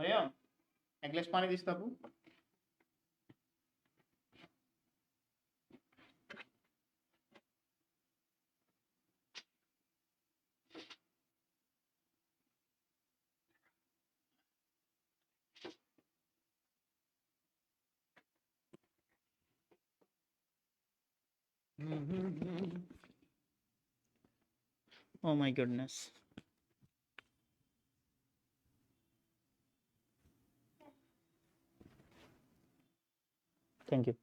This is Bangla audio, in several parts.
মারিয়াম, এক গ্লাস পানি দিস তো আপু। Oh my goodness. Thank you.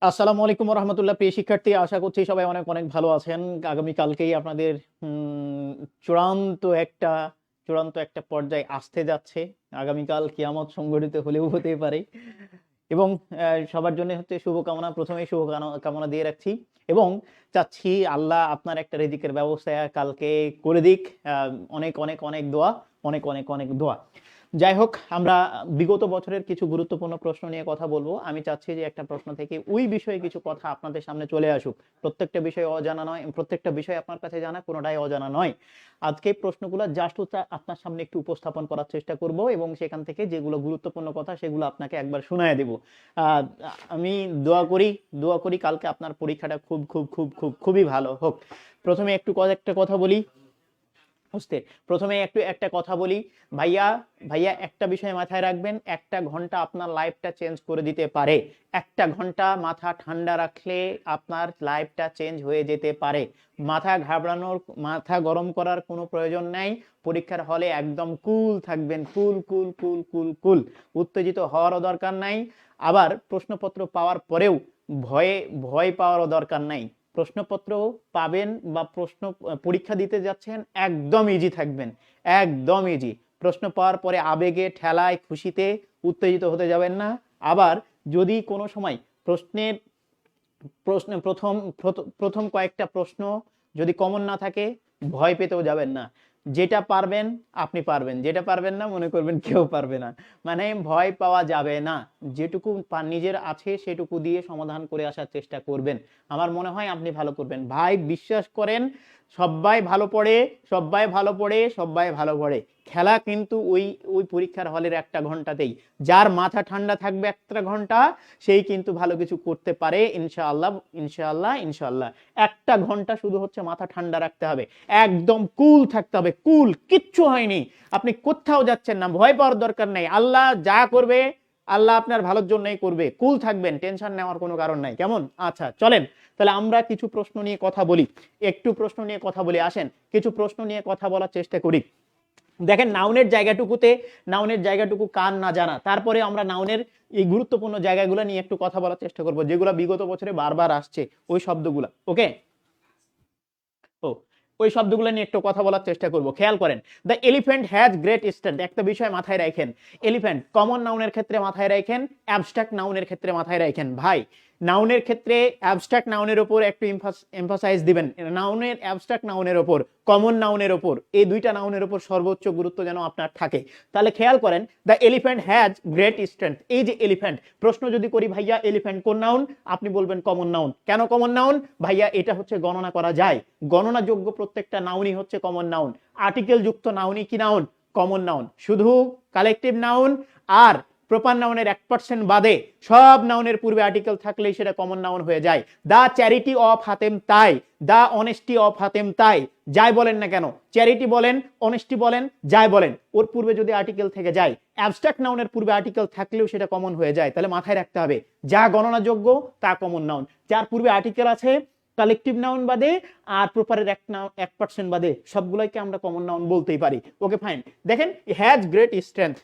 আসসালামু আলাইকুম রহমতুল্লাহ। প্রিয় শিক্ষার্থী, আশা করছি সবাই অনেক অনেক ভালো আছেন। আগামীকালকেই আপনাদের চূড়ান্ত একটা চূড়ান্ত একটা পর্যায়ে আসতে যাচ্ছে। আগামীকাল কিয়ামত সংঘটিত হলেও হতে পারে, এবং সবার জন্য হচ্ছে শুভকামনা। প্রথমেই শুভকামনা দিয়ে রাখছি এবং চাচ্ছি আল্লাহ আপনার একটা রিজিকের ব্যবস্থা কালকে করে দিক। অনেক অনেক অনেক দোয়া, অনেক অনেক অনেক দোয়া। যাই হোক, আমরা বিগত বছরের কিছু গুরুত্বপূর্ণ প্রশ্ন নিয়ে কথা বলবো। আমি চাচ্ছি যে একটা প্রশ্ন থেকে ওই বিষয়ে কিছু কথা আপনাদের সামনে চলে আসুক। প্রত্যেকটা বিষয় অজানা নয়, প্রত্যেকটা বিষয় আপনার কাছে জানা, কোনোটাই অজানা নয়। আজকে প্রশ্নগুলো জাস্ট আপনার সামনে একটু উপস্থাপন করার চেষ্টা করব এবং সেখান থেকে যেগুলো গুরুত্বপূর্ণ কথা সেগুলো আপনাকে একবার শোনায় দেব। আমি দোয়া করি কালকে আপনার পরীক্ষাটা খুব খুব খুব খুব খুবই ভালো হোক। প্রথমে একটা কথা বলি। প্রথমে একটা কথা বলি, ভাইয়া ভাইয়া একটা বিষয় মাথায় রাখবেন, একটা ঘন্টা আপনার লাইফটা চেঞ্জ করে দিতে পারে। একটা ঘন্টা মাথা ঠান্ডা রাখলে আপনার লাইফটা চেঞ্জ হয়ে যেতে পারে। মাথা গরম করার কোনো প্রয়োজন নাই। পরীক্ষার হলে একদম কুল থাকবেন, কুল কুল কুল কুল কুল। উত্তেজিত হওয়ারও দরকার নাই, আবার প্রশ্নপত্র পাওয়ার পরেও ভয়ে ভয় পাওয়ারও দরকার নাই। প্রশ্নপত্র পাবেন বা পরীক্ষা দিতে যাচ্ছেন, একদম ইজি থাকবেন, একদম ইজি। প্রশ্ন পাওয়ার পরে আবেগে ঠেলায় খুশিতে উত্তেজিত হতে যাবেন না। আবার যদি কোনো সময় প্রশ্নের প্রশ্ন প্রথম প্রথম কয়েকটা প্রশ্ন যদি কমন না থাকে, ভয় পেতেও যাবেন না। যেটা পারবেন আপনি পারবেন, যেটা পারবেন না মনে করবেন কেউ পারবে না। মানে ভয় পাওয়া যাবে না। যেটুকু নিজের আছে সেটুকু দিয়ে সমাধান করে আসার চেষ্টা করবেন। আমার মনে হয় আপনি ভালো করবেন। ভাই বিশ্বাস করেন, সবাই ভালো পড়ে, সবাই ভালো পড়ে, সবাই ভালো পড়ে। খেলা কিন্তু ওই ওই পরীক্ষার হলের একটা ঘন্টাতেই। যার মাথা ঠান্ডা থাকবে একটা ঘন্টা, সেই কিন্তু ভালো কিছু করতে পারে ইনশাআল্লাহ, ইনশাআল্লাহ, ইনশাআল্লাহ। একটা ঘন্টা শুধু হচ্ছে মাথা ঠান্ডা রাখতে হবে, একদম কুল থাকতে হবে, কুল। কিচ্ছু হয়নি, আপনি কোথাও যাচ্ছেন না, ভয় পাওয়ার দরকার নেই। আল্লাহ যা করবে আল্লাহ আপনার ভালোর জন্যই করবে। কুল থাকবেন, টেনশন নেওয়ার কোনো কারণ নাই। কেমন? আচ্ছা চলেন তাহলে আমরা কিছু প্রশ্ন নিয়ে কথা বলি। একটু প্রশ্ন নিয়ে কথা বলি, আসেন কিছু প্রশ্ন নিয়ে কথা বলার চেষ্টা করি। দেখেন, নাউনের জায়গাটুকু কার না জানা, তারপরে আমরা নাউনের এই গুরুত্বপূর্ণ জায়গাগুলো নিয়ে একটু কথা বলার চেষ্টা করব, যেগুলো বিগত বছরে বারবার আসছে ওই শব্দগুলো। ওকে, ও ওই শব্দগুলো নিয়ে একটু কথা বলার চেষ্টা করব। খেয়াল করেন, the elephant has great strength. একটা বিষয় মাথায় রাখেন, এলিফ্যান্ট কমন নাউনের ক্ষেত্রে মাথায় রাখেন, অ্যাবস্ট্রাক্ট নাউনের ক্ষেত্রে মাথায় রাখেন। ভাই নাউনের ক্ষেত্রে অ্যাবস্ট্রাক্ট নাউনের উপর একটু এমফাসাইজ দিবেন, নাউনের অ্যাবস্ট্রাক্ট নাউনের উপর, কমন নাউনের উপর, এই দুইটা নাউনের উপর সর্বোচ্চ গুরুত্ব যেন আপনার থাকে। তাহলে খেয়াল করেন, the elephant has great strength. এই যে এলিফ্যান্ট, প্রশ্ন যদি করি ভাইয়া এলিফ্যান্ট কোন নাউন, আপনি বলবেন কমন নাউন। কেন কমন নাউন? ভাইয়া এটা হচ্ছে গণনা করা যায়, গণনাযোগ্য প্রত্যেকটা নাউনই হচ্ছে কমন নাউন। আর্টিকেল যুক্ত নাউনই কি নাউন? Common noun. শুধু কালেকটিভ নাউন আর প্রপার নাউনের 1% বাদে সব নাউনের পূর্বে আর্টিকেল থাকলেই সেটা কমন নাউন হয়ে যায়। দা চ্যারিটি অফ হাতেম তাই, দা অনেস্টি অফ হাতেম তাই, যাই বলেন না কেন, চ্যারিটি বলেন, অনেস্টি বলেন, যাই বলেন, ওর পূর্বে যদি আর্টিকেল থেকে যায়, অ্যাবস্ট্রাক্ট নাউনের পূর্বে আর্টিকেল থাকলেও সেটা কমন হয়ে যায়। তাহলে মাথায় রাখতে হবে, যা গণনাযোগ্য তা কমন নাউন, যার পূর্বে আর্টিকেল আছে কালেকটিভ নাউন বাদে আর প্রপারের 1% বাদে সবগুলোকে আমরা কমন নাউন বলতেই পারি। Okay fine. দেখেন হ্যাজ গ্রেট স্ট্রেংথ,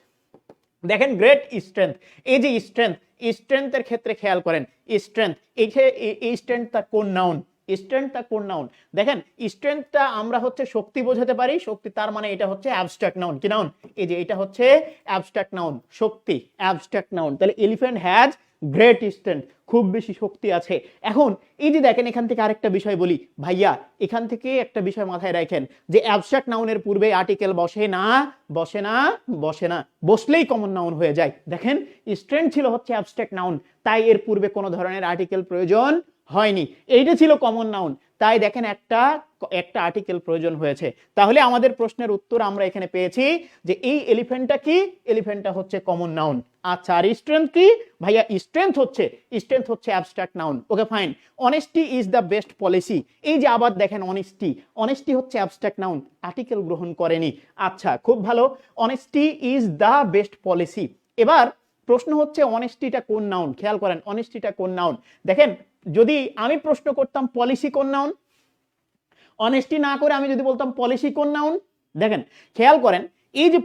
দেখেন গ্রেট স্ট্রেংথ, এই যে স্ট্রেংথের ক্ষেত্রে খেয়াল করেন, স্ট্রেংথ এই স্ট্রেংথ তার কোন নাউন? স্ট্রেংথটা কোন নাউন? দেখেন স্ট্রেংথটা আমরা হচ্ছে শক্তি বোঝাতে পারি, শক্তি, তার মানে এটা হচ্ছে অ্যাবস্ট্রাক্ট নাউন। কি নাউন? এই যে এটা হচ্ছে অ্যাবস্ট্রাক্ট নাউন, শক্তি, অ্যাবস্ট্রাক্ট নাউন। তাহলে এলিফ্যান্ট হ্যাজ গ্রেট স্ট্রেংথ, খুব বেশি শক্তি আছে। এখন এই যে দেখেন এখান থেকে আরেকটা বিষয় বলি ভাইয়া, এখান থেকে একটা বিষয় মাথায় রাখেন যে অ্যাবস্ট্রাক্ট নাউনের পূর্বে আর্টিকেল বসে না, বসে না, বসে না, বসলেই কমন নাউন হয়ে যায়। দেখেন স্ট্রেংথ ছিল হচ্ছে অ্যাবস্ট্রাক্ট নাউন, তাই এর পূর্বে কোনো ধরনের আর্টিকেল প্রয়োজন হয়নি, এইটা ছিল কমন নাউন, তাই দেখেন একটা একটা আর্টিকেল প্রয়োজন হয়েছে। তাহলে আমাদের প্রশ্নের উত্তর আমরা এখানে পেয়েছি যে এই এলিফ্যান্টটা কি? এলিফ্যান্টটা হচ্ছে কমন নাউন। আচ্ছা, আর স্ট্রেংথ কি ভাইয়া? স্ট্রেংথ হচ্ছে abstract noun. Okay fine. Honesty is the best policy, এই যে আবার দেখেন অনেস্টি হচ্ছে অ্যাবস্ট্রাক্ট নাউন, আর্টিকেল গ্রহণ করেনি। আচ্ছা, খুব ভালো। Honesty is the best policy. এবার প্রশ্ন হচ্ছে অনেস্টিটা কোন নাউন? খেয়াল করেন অনেস্টিটা কোন নাউন। দেখেন যদি আমি প্রশ্ন করতাম পলিসি কোন নাউন, অনেস্টি না করে আমি যদি বলতাম পলিসি কোন নাউন, দেখেন খেয়াল করেন এই যে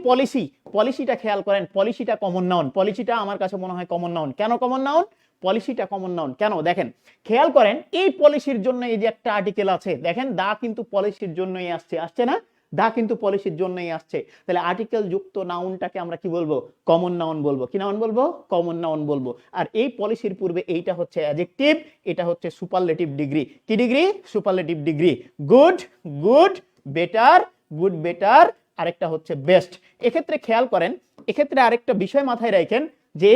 পলিসিটা খেয়াল করেন, পলিসিটা কমন নাউন, পলিসিটা আমার কাছে মনে হয় কমন নাউন। কেন কমন নাউন? পলিসিটা কমন নাউন কেন? দেখেন খেয়াল করেন এই পলিসির জন্য এই যে একটা আর্টিকেল আছে, দেখেন দা কিন্তু পলিসির জন্যই আসছে, আসছে না? দা কিন্তু পলিসির জন্যই আসছে। তাহলে আর্টিকেল যুক্ত নাউনটাকে আমরা কি বলবো? কমন নাউন বলবো। কি নাউন বলবো? কমন নাউন বলবো। আর এই পলিসির পূর্বে এইটা হচ্ছে অ্যাডজেক্টিভ, এটা হচ্ছে সুপারলেটিভ ডিগ্রি। কি degree? Superlative degree. Good, good, better, good, better, আরেকটা হচ্ছে বেস্ট। এক্ষেত্রে খেয়াল করেন, এক্ষেত্রে আরেকটা বিষয় মাথায় রাখেন যে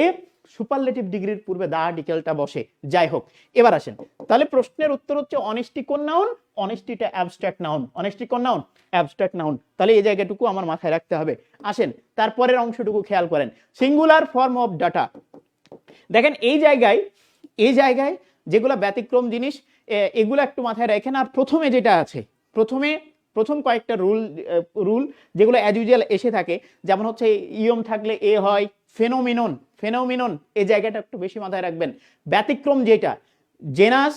সুপারলেটিভ ডিগ্রির পূর্বে দা আর্টিকেলটা বসে। যাই হোক, এবার আসেন, তাহলে প্রশ্নের উত্তর হচ্ছে অনেস্টি কোন নাউন? অনেস্টিটা অ্যাবস্ট্রাক্ট নাউন। অনেস্টি কোন নাউন? Abstract noun. তাহলে এই জায়গাটুকু আমার মাথায় রাখতে হবে। আসেন তারপরের অংশটুকু খেয়াল করেন, সিঙ্গুলার ফর্ম অফ ডাটা। দেখেন এই জায়গায় যেগুলো ব্যতিক্রম জিনিস এগুলো একটু মাথায় রাখেন। আর প্রথমে যেটা আছে, প্রথম কয়েকটা রুল যেগুলো অ্যাজ ইউজুয়াল এসে থাকে, যেমন হচ্ছে ইয়ম থাকলে এ হয়, ফেনোমিনন এই জায়গাটা একটু বেশি মাথায় রাখবেন। ব্যতিক্রম যেটা জেনাস,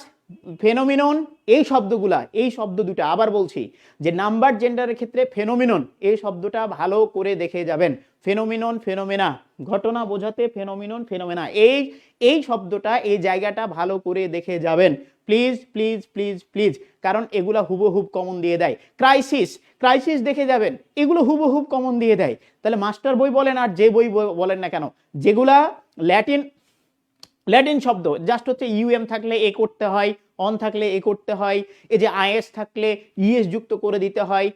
ফেনোমিনন, এই শব্দগুলা, এই শব্দ দুটো আবার বলছি যে নাম্বার জেন্ডারের ক্ষেত্রে ফেনোমিনন এই শব্দটা ভালো করে দেখে যাবেন। ফেনোমিনন, ফেনোমেনা, ঘটনা বোঝাতে ফেনোমিনন, ফেনোমেনা, এই শব্দটা, এই জায়গাটা ভালো করে দেখে যাবেন প্লিজ, প্লিজ, প্লিজ, প্লিজ, কারণ এগুলা হুবহুব কমন দিয়ে দেয়। ক্রাইসিস দেখে যাবেন, এগুলো হুবহুব কমন দিয়ে দেয়। তাহলে মাস্টার বই বলেন আর যে বই বলেন না কেন, যেগুলা ল্যাটিন শব্দ জাস্ট হচ্ছে ইউএম থাকলে এ করতে হয়, অন থাকলে এ করতে হয়, এই যে আইএস থাকলে ইএস যুক্ত করে দিতে হয়,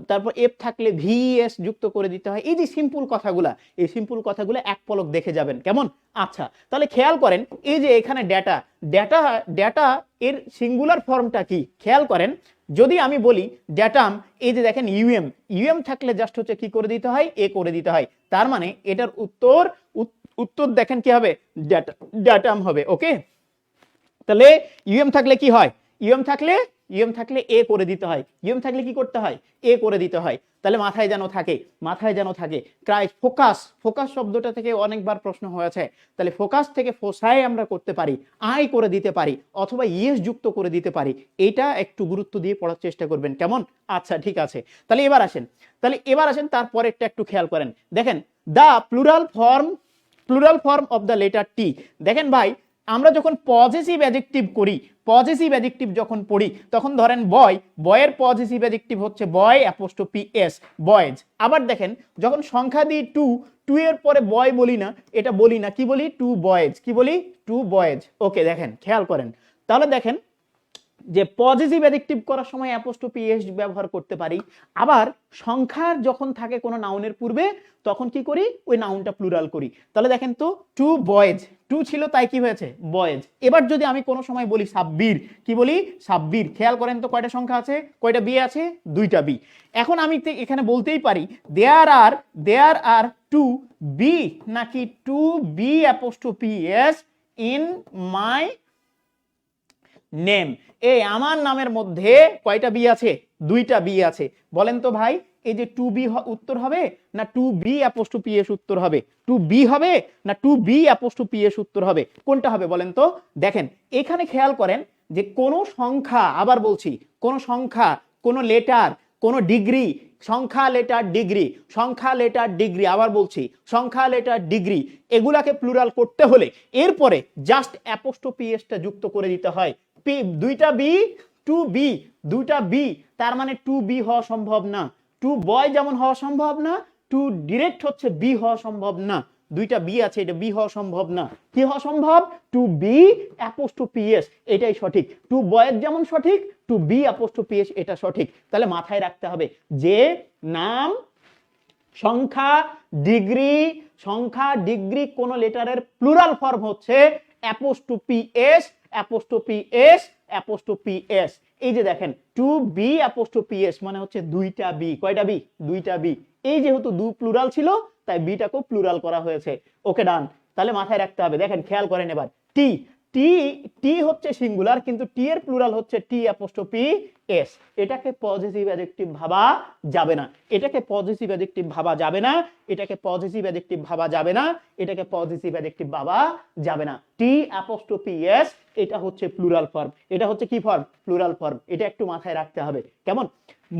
তারপর এফ থাকলে ভিএস যুক্ত করে দিতে হয়, এই যে সিম্পল কথাগুলা, এই সিম্পল কথাগুলো এক পলক দেখে যাবেন। কেমন? আচ্ছা, তাহলে খেয়াল করেন এই যে এখানে ডেটা এর সিঙ্গুলার ফর্মটা কি খেয়াল করেন। যদি আমি বলি ড্যাটাম, এই যে দেখেন ইউএম থাকলে জাস্ট হচ্ছে কি করে দিতে হয়? এ করে দিতে হয়। তার মানে এটার উত্তর দেখেন কি হবে? ড্যাটাম হবে। ওকে, তাহলে ইউএম থাকলে কি হয়? ইউএম থাকলে এ করে দিতে হয়। ইউএম থাকলে কি করতে হয়? এ করে দিতে হয়। তাহলে মাথায় যেন থাকে। ফোকাস শব্দটা থেকে অনেকবার প্রশ্ন হয়েছে। তাহলে ফোকাস থেকে ফোসায় আমরা করতে পারি, আই করে দিতে পারি, অথবা ইএস যুক্ত করে দিতে পারি। এইটা একটু গুরুত্ব দিয়ে পড়ার চেষ্টা করবেন। কেমন? আচ্ছা, ঠিক আছে। তাহলে এবার আসেন তারপরেরটা একটু খেয়াল করেন। দেখেন the plural form of the letter T. দেখেন ভাই, আমরা যখন পজেসিভ অ্যাডজেক্টিভ যখন পড়ি, তখন ধরেন বয়ের পজেসিভ অ্যাডজেক্টিভ হচ্ছে বয় অ্যাপোস্ট্রোফি এস, বয়েজ। আবার দেখেন যখন সংখ্যা দিই টু এর পরে বয় বলি না, এটা বলি না, কি বলি? Two boys. কি বলি? Two boys. ওকে, দেখেন খেয়াল করেন, তাহলে দেখেন যে পজিটিভ অ্যাডজেক্টিভ করার সময় অ্যাপোস্ট্রোফি এস ব্যবহার করতে পারি। আবার সংখ্যার যখন থাকে কোনো নাউনের পূর্বে, তখন কি করি? ওই নাউনটা প্লুরাল করি। তাহলে দেখেন তো, টু বয়েজ, টু ছিল তাই কি হয়েছে? বয়েজ। এবার যদি আমি কোনো সময় বলি সাব্বির, কি বলি? সাব্বির। খেয়াল করেন তো কয়টা সংখ্যা আছে? কয়টা বি আছে? দুইটা বি। এখন আমি এখানে বলতেই পারি দেয়ার আর টু বি, নাকি to be apostrophe S in my name. এই আমার নামের মধ্যে কয়টা বি আছে? দুইটা বি আছে। বলেন তো ভাই, এই যে টু বি উত্তর হবে না টু বি অ্যাপোস্ট্রোফি এস উত্তর হবে? টু বি হবে না টু বি অ্যাপোস্ট্রোফি এস উত্তর হবে? কোনটা হবে বলেন তো? দেখেন এখানে খেয়াল করেন যে কোন সংখ্যা, আবার বলছি, কোন সংখ্যা, কোন লেটার, কোন ডিগ্রি, সংখ্যা লেটার ডিগ্রি, আবার বলছি সংখ্যা লেটার ডিগ্রি, এগুলাকে প্লুরাল করতে হলে এরপরে জাস্ট অ্যাপোস্ট্রোফি এসটা যুক্ত করে দিতে হয়। দুইটা বি, টু বি, দুইটা বি, তার মানে টু বি হওয়া সম্ভব না। টু বয় যেমন হওয়া সম্ভব না, টু ডিরেক্ট হচ্ছে বি হওয়া সম্ভব না। দুইটা বি আছে, এটা বি হওয়া সম্ভব না। কি হওয়া সম্ভব? টু বি অ্যাপোস্ট্রোফি এস, এটাই সঠিক। টু বয়ের যেমন সঠিক, টু বি অ্যাপোস্ট্রোফি এস এটা সঠিক। তাহলে মাথায় রাখতে হবে যে নাম, সংখ্যা, ডিগ্রি কোন লেটারের প্লুরাল ফর্ম হচ্ছে অ্যাপোস্ট্রোফি এস, অ্যাপোস্ট্রোফি এস, অ্যাপোস্ট্রোফি এস। এই যে দেখেন টু বি অ্যাপোস্ট্রোফি এস মানে হচ্ছে দুইটা বি। কয়টা বি? দুইটা বি। এই যেহেতু দু প্লুরাল ছিল তাই বিটাকেও প্লুরাল করা হয়েছে। ওকে ডান। তাহলে মাথায় রাখতে হবে, দেখেন খেয়াল করেন এবার, টি, টি, টি হচ্ছে সিঙ্গুলার কিন্তু টি এর প্লুরাল হচ্ছে টি অ্যাপোস্ট্রোফি এস। এটাকে পজিটিভ অ্যাডজেক্টিভ ভাবা যাবে না, এটাকে পজিটিভ অ্যাডজেক্টিভ ভাবা যাবে না, এটাকে পজিটিভ অ্যাডজেক্টিভ ভাবা যাবে না, এটাকে পজিটিভ অ্যাডজেক্টিভ ভাবা যাবে না। টি অ্যাপোস্ট্রোফি এস এটা হচ্ছে প্লুরাল ফর্ম, এটা হচ্ছে কি ফর্ম? Plural form. এটা একটু মাথায় রাখতে হবে। কেমন?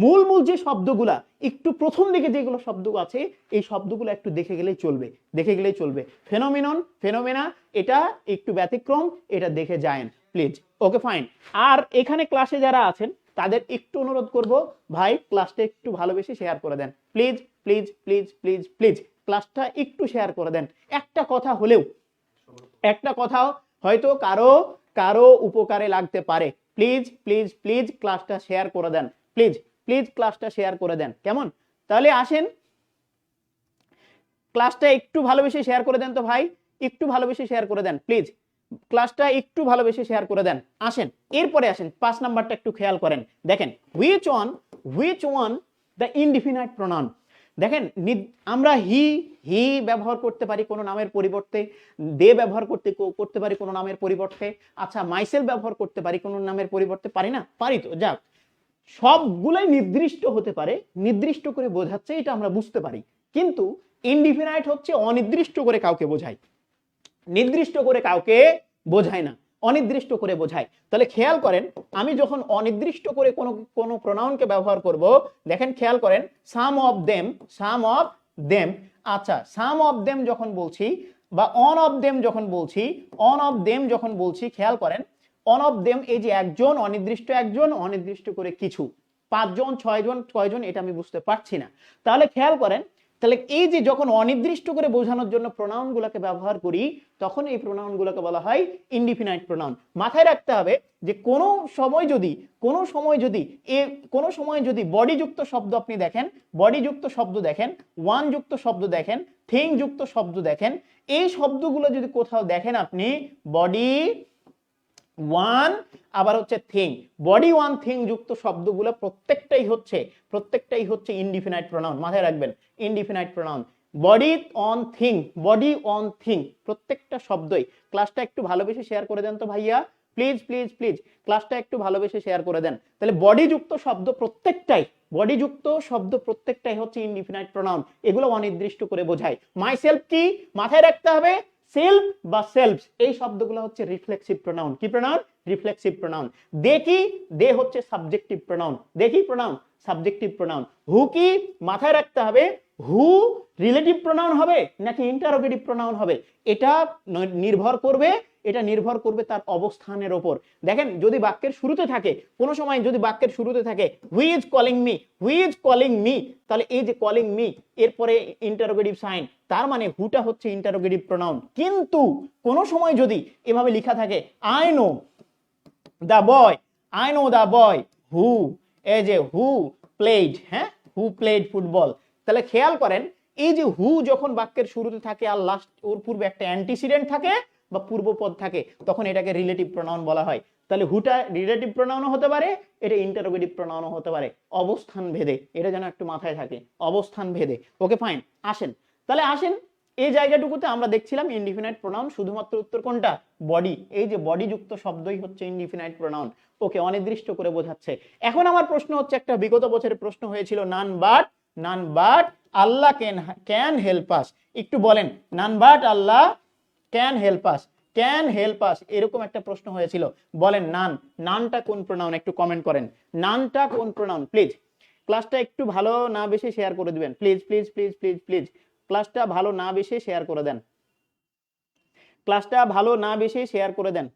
মূল মূল যে শব্দগুলা একটু প্রথম দিকে যেগুলো শব্দ আছে এই শব্দগুলো একটু দেখে গেলেই চলবে, দেখে গেলেই চলবে। ফেনোমিনন, ফেনোমেনা এটা একটু ব্যতিক্রম, এটা দেখে যায়েন প্লিজ। Okay fine. আর এখানে ক্লাসে যারা আছেন তাদের একটু অনুরোধ করব, ভাই ক্লাসটা একটু ভালোবেসে শেয়ার করে দেন please, please please please please ক্লাসটা একটু শেয়ার করে দেন। একটা কথা হলেও, একটা কথাও হয়তো কারো কারো উপকারে লাগতে পারে। প্লিজ প্লিজ প্লিজ ক্লাসটা শেয়ার করে দেন, প্লিজ প্লিজ ক্লাসটা শেয়ার করে দেন। কেমন? তাহলে আসেন ক্লাসটা একটু ভালোবেসে শেয়ার করে দেন তো ভাই, একটু ভালোবেসে শেয়ার করে দেন প্লিজ, ক্লাসটা একটু ভালোবেসে শেয়ার করে দেন। আসেন এরপরে আসেন 5 নাম্বারটা একটু খেয়াল করেন। দেখেন which one the indefinite pronoun। দেখেন আমরা হি ব্যবহার করতে পারি কোনো নামের পরিবর্তে, দে ব্যবহার করতে পারি কোনো নামের পরিবর্তে, আচ্ছা মাইসেলফ ব্যবহার করতে পারি কোনো নামের পরিবর্তে, পারি না? পারি তো। যাক, সবগুলাই নির্দিষ্ট হতে পারে, নির্দিষ্ট করে বোঝাচ্ছে এটা আমরা বুঝতে পারি। কিন্তু ইনডিফিনাইট হচ্ছে অনির্দিষ্ট করে কাউকে বোঝায়, নির্দিষ্ট করে কাউকে বোঝায় না, অনির্দিষ্ট করে বোঝায়। তাহলে খেয়াল করেন আমি যখন অনির্দিষ্ট করে কোনো প্রোনাউনকে ব্যবহার করব, দেখেন খেয়াল করেন some of them, some of them. আচ্ছা সাম অফ দেম যখন বলছি বা অন অফ দেম যখন বলছি, অন অফ দেম যখন বলছি, খেয়াল করেন অন অফ দেম এই যে একজন, অনির্দিষ্ট একজন, অনির্দিষ্ট করে কিছু, 5 জন 6 জন কয়জন এটা আমি বুঝতে পারছি না। তাহলে খেয়াল করেন, তাহলে এই যে যখন অনির্দিষ্ট করে বোঝানোর জন্য প্রোনাউন গুলোকে ব্যবহার করি তখন এই প্রোনাউন গুলোকে বলা হয় ইনডিফিনাইট প্রোনাউন। মাথায় রাখতে হবে যে কোনো সময় যদি বডি যুক্ত শব্দ আপনি দেখেন, বডি যুক্ত শব্দ দেখেন, ওয়ান যুক্ত শব্দ দেখেন, থিং যুক্ত শব্দ দেখেন, এই শব্দগুলো যদি কোথাও দেখেন আপনি বডি ওয়ান আবার হচ্ছে থিং, বডি ওয়ান থিং যুক্ত শব্দগুলো প্রত্যেকটাই হচ্ছে ইনডিফিনাইট প্রোনাউন। মাথায় রাখবেন indefinite pronoun. Body one thing, body one thing প্রত্যেকটা শব্দই। ক্লাসটা একটু ভালোবেসে শেয়ার করে দেন তো ভাইয়া প্লিজ প্লিজ প্লিজ, ক্লাসটা একটু ভালোবেসে শেয়ার করে দেন। তাহলে বডি যুক্ত শব্দ প্রত্যেকটাই, বডি যুক্ত শব্দ প্রত্যেকটাই হচ্ছে ইনডিফিনাইট প্রোনাউন, এগুলো অনির্দিষ্ট করে বোঝায়। মাইসেলফ কি মাথায় রাখতে হবে, সেলফ বা সেলফস এই শব্দগুলো হচ্ছে রিফ্লেক্সিভ প্রোনাউন। কি প্রোনাউন? Reflexive pronoun. দে কি? দে হচ্ছে সাবজেক্টিভ প্রোনাউন। দেখি প্রোনাউন সাবজেক্টিভ প্রোনাউন। হু কি? মাথায় রাখতে হবে হু রিলেটিভ প্রোনাউন হবে নাকি ইন্টারোগেটিভ প্রোনাউন হবে, এটা নির্ভর করবে তার অবস্থানের উপর। দেখেন যদি বাক্যের শুরুতে থাকে, কোনো সময় যদি বাক্যের শুরুতে থাকে হুই is calling me, Hui is calling me, তাহলে এই যে কলিং মি এরপরে ইন্টারোগেটিভ সাইন, তার মানে হুটা হচ্ছে ইন্টারোগেটিভ প্রোনাউন। কিন্তু কোনো সময় যদি এভাবে লেখা থাকে I know the boy, I know the boy who, এই যে হু প্লেড, হ্যাঁ হু প্লেড ফুটবল, তাহলে খেয়াল করেন এই যে হু যখন বাক্যের শুরুতে থাকে আর লাস্ট ওর পূর্বে একটা অ্যান্টিসিডেন্ট থাকে বা পূর্বপদ থাকে তখন এটাকে রিলেটিভ প্রোনাউন বলা হয়। তাহলে হুটা রিলেটিভ প্রোনাউনও হতে পারে, এটা ইন্টারোগেটিভ প্রোনাউনও হতে পারে, অবস্থান ভেদে, এটা যেন একটু মাথায় থাকে, অবস্থান ভেদে। Okay fine. আসেন তাহলে আসেন এই জায়গাটুকুতে আমরা দেখছিলাম ইনডিফিনাইট প্রোনাউন, শুধুমাত্র উত্তর কোনটা? বডি। এই যে বডি যুক্ত শব্দই হচ্ছে ইনডিফিনাইট প্রোনাউন। ওকে, অনির্দিষ্ট করে বোঝাচ্ছে। এখন আমার প্রশ্ন হচ্ছে, একটা বিগত বছরের প্রশ্ন হয়েছিল নান বাট আল্লাহ ক্যান হেল্প আস। একটু বলেন নান but Allah can help us, can help আস, এরকম একটা প্রশ্ন হয়েছিল। বলেন নানটা কোন প্রোনাউন? একটু কমেন্ট করেন নানটা কোন প্রোনাউন প্লিজ। ক্লাসটা একটু ভালো না বেশি শেয়ার করে দিবেন please please please please please, ক্লাসটা ভালো না বেশি শেয়ার করে দেন, ক্লাসটা ভালো না বেশি শেয়ার করে দেন।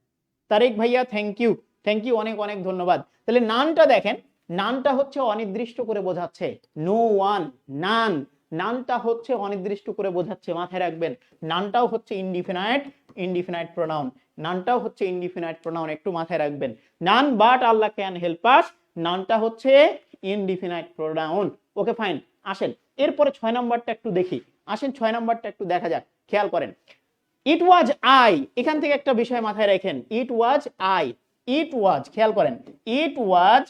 তারিক ভাইয়া থ্যাংক ইউ, থ্যাংক ইউ, অনেক অনেক ধন্যবাদ। তাহলে নানটা দেখেন, নানটা হচ্ছে অনির্দিষ্ট করে বোঝাচ্ছে, নো ওয়ান, নান, নানটা হচ্ছে অনির্দিষ্ট করে বোঝাচ্ছে, মাথায় রাখবেন। নানটাও হচ্ছে ইনডিফিনাইট, ইনডিফিনাইট প্রোনাউন, নানটাও হচ্ছে ইনডিফিনাইট প্রোনাউন, একটু মাথায় রাখবেন। None but Allah can help us, নানটা হচ্ছে ইনডিফিনাইট প্রোনাউন। ওকে ফাইন, আসেন এরপরে 6 নাম্বারটা একটু দেখি, আসেন 6 নাম্বারটা একটু দেখা যাক, খেয়াল করেন। ইট ওয়াজ আই, এখান থেকে একটা বিষয় মাথায় রাখেন, ইট ওয়াজ আই, ইট ওয়াজ, খেয়াল করেন, ইট ওয়াজ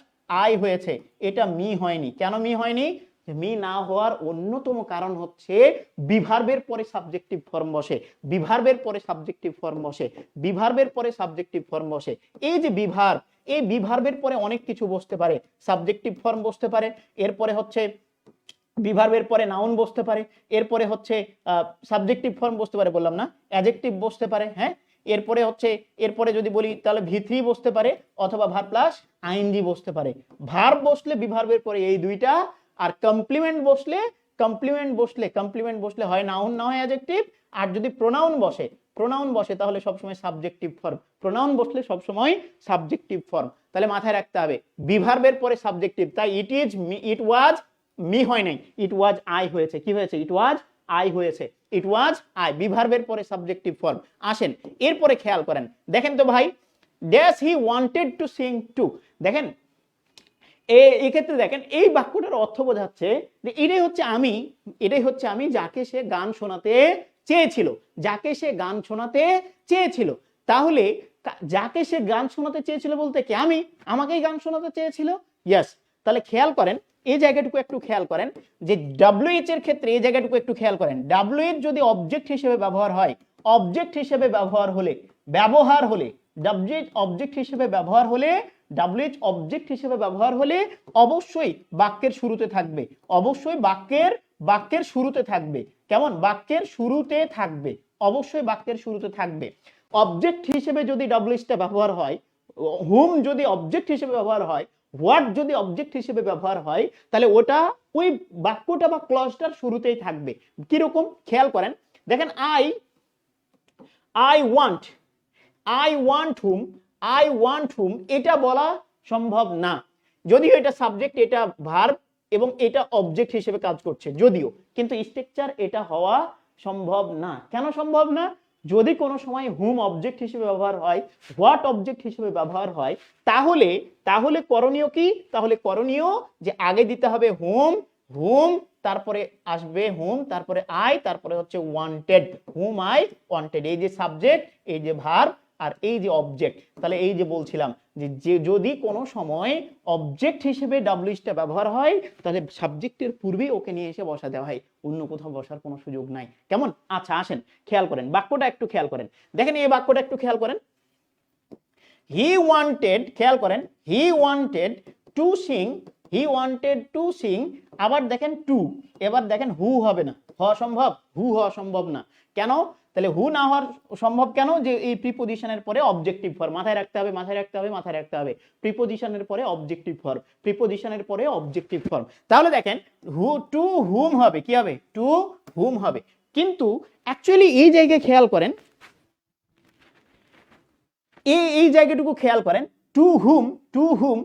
আই হয়েছে, এটা মি হয়নি। কেন মি হয়নি? মি না হওয়ার অন্যতম কারণ হচ্ছে বিভার্বের পরে সাবজেক্টিভ ফর্ম বসে, বিভার্বের পরে সাবজেক্টিভ ফর্ম বসে, বিভার্বের পরে সাবজেক্টিভ ফর্ম বসে। এই যে বিভার্ব, এই বিভার্বের পরে অনেক কিছু বসতে পারে, সাবজেক্টিভ ফর্ম বসতে পারে, এরপরে হচ্ছে বিভার্বের পরে নাউন বসতে পারে, এরপরে হচ্ছে সাবজেক্টিভ ফর্ম বসতে পারে, বললাম না, অ্যাডজেক্টিভ বসতে পারে, হ্যাঁ, এরপরে হচ্ছে, এরপরে যদি বলি তাহলে ভি3 বসতে পারে, অথবা ভার্ব প্লাস আইএনজি বসতে পারে। ভার্ব বসলে বিভার্বের পরে এই দুইটা, আর কমপ্লিমেন্ট বসলে, কমপ্লিমেন্ট বসলে, কমপ্লিমেন্ট বসলে হয় নাউন না হয় অ্যাডজেক্টিভ। আর যদি প্রোনাউন বসে, প্রোনাউন বসে তাহলে সবসময় সাবজেক্টিভ ফর্ম, প্রোনাউন বসলে সবসময় সাবজেক্টিভ ফর্ম। তাহলে মাথায় রাখতে হবে বিভার্বের পরে সাবজেক্টিভ, তাই it is, it was me হয় নাই, ইট ওয়াজ আই হয়েছে। কি হয়েছে? ইট ওয়াজ আই হয়েছে, ইট ওয়াজ আই, বিভার্বের পরে সাবজেক্টিভ ফর্ম। আসেন এরপরে খেয়াল করেন, দেখেন তো ভাই, dash he wanted to sing too, দেখেন এই ক্ষেত্রে দেখেন এই বাক্যটার অর্থ বোঝাচ্ছে যে এটাই হচ্ছে আমি, এটাই হচ্ছে আমি যাকে সে গান শোনাতে চেয়েছিল, যাকে সে গান শোনাতে চেয়েছিল। তাহলে যাকে সে গান শোনাতে চেয়েছিল বলতে কি আমি, আমাকেই গান শোনাতে চেয়েছিল, ইয়েস। তাহলে খেয়াল করেন এই জায়গাটুকু একটু খেয়াল করেন, যে ডাব্লিউএইচ এর ক্ষেত্রে এই জায়গাটুকু একটু খেয়াল করেন, ডাব্লিউএইচ যদি অবজেক্ট হিসেবে ব্যবহার হয়, অবজেক্ট হিসেবে ব্যবহার হলে, ব্যবহার হলে, ডাব্লিউএইচ অবজেক্ট হিসেবে ব্যবহার হলে, ডাব্লিউএইচ অবজেক্ট হিসেবে ব্যবহার হলে অবশ্যই বাক্যের শুরুতে থাকবে, অবশ্যই বাক্যের শুরুতে থাকবে। কেমন? বাক্যের শুরুতে থাকবে, অবশ্যই বাক্যের শুরুতে থাকবে। অবজেক্ট হিসেবে যদি ডাব্লিউএইচটা ব্যবহার হয়, হুম যদি অবজেক্ট হিসেবে ব্যবহার হয়, হোয়াট যদি অবজেক্ট হিসেবে ব্যবহার হয়, তাহলে ওটা ওই বাক্যটা বা ক্লজটার শুরুতেই থাকবে। কিরকম? খেয়াল করেন, দেখেন আই ওয়ান্ট হুম, এটা বলা সম্ভব না, যদিও এটা সাবজেক্ট, এটা ভার্ব এবং এটা অবজেক্ট হিসেবে কাজ করছে যদিও, কিন্তু স্ট্রাকচার এটা হওয়া সম্ভব না। কেন সম্ভব না? যদি কোনো সময় হুম অবজেক্ট হিসেবে ব্যবহার হয়, হোয়াট অবজেক্ট হিসেবে ব্যবহার হয়, তাহলে করণীয় কি? তাহলে করণীয় যে আগে দিতে হবে হুম, তারপরে আসবে হুম, তারপরে আই, তারপরে হচ্ছে ওয়ান্টেড, হুম আই ওয়ান্টেড, এই যে সাবজেক্ট, এই যে ভার্ব, আর এই যে অবজেক্ট। তাহলে এই যে বলছিলাম যে যদি কোনো সময় অবজেক্ট হিসেবে ডাব্লিউএইচটা ব্যবহার হয়, তাহলে সাবজেক্টের পূর্বেই ওকে নিয়ে এসে বসা দেওয়া হয়, অন্য কোথাও বসার কোনো সুযোগ নাই। কেমন? আচ্ছা আসেন খেয়াল করেন বাক্যটা একটু খেয়াল করেন, দেখেন এই বাক্যটা একটু খেয়াল করেন, হি ওয়ান্টেড, খেয়াল করেন, হি ওয়ান্টেড টু সিং, আবার দেখেন টু, এবার দেখেন হু হবে না, হওয়া সম্ভব? হু হওয়া সম্ভব না। কেন? তাহলে হু না হওয়ার সম্ভব কেন? যে এই প্রিপোজিশনের পরে অবজেক্টিভ ফর্ম, মাথায় রাখতে হবে, প্রিপোজিশনের পরে অবজেক্টিভ ফর্ম, প্রিপোজিশনের পরে অবজেক্টিভ ফর্ম। তাহলে দেখেন হু টু হুম হবে, কি হবে? টু হুম হবে। কিন্তু অ্যাকচুয়ালি এই জায়গায় খেয়াল করেন, এই জায়গাটুকু খেয়াল করেন, টু হুম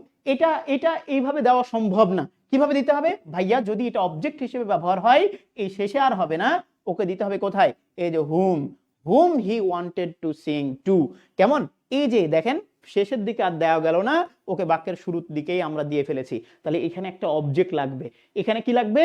এটা এইভাবে দেওয়া সম্ভব না। কিভাবে দিতে হবে ভাইয়া? যদি এটা অবজেক্ট হিসেবে ব্যবহার হয়, এই শেষে আর হবে না, ওকে দিতে হবে কোথায়? এই যে whom he wanted to sing to. কেমন? এই যে দেখেন শেষের দিকে আর দেওয়া গেল না, ওকে বাক্যের শুরুর দিকেই আমরা দিয়ে ফেলেছি। তাহলে এখানে একটা অবজেক্ট লাগবে, এখানে কি লাগবে?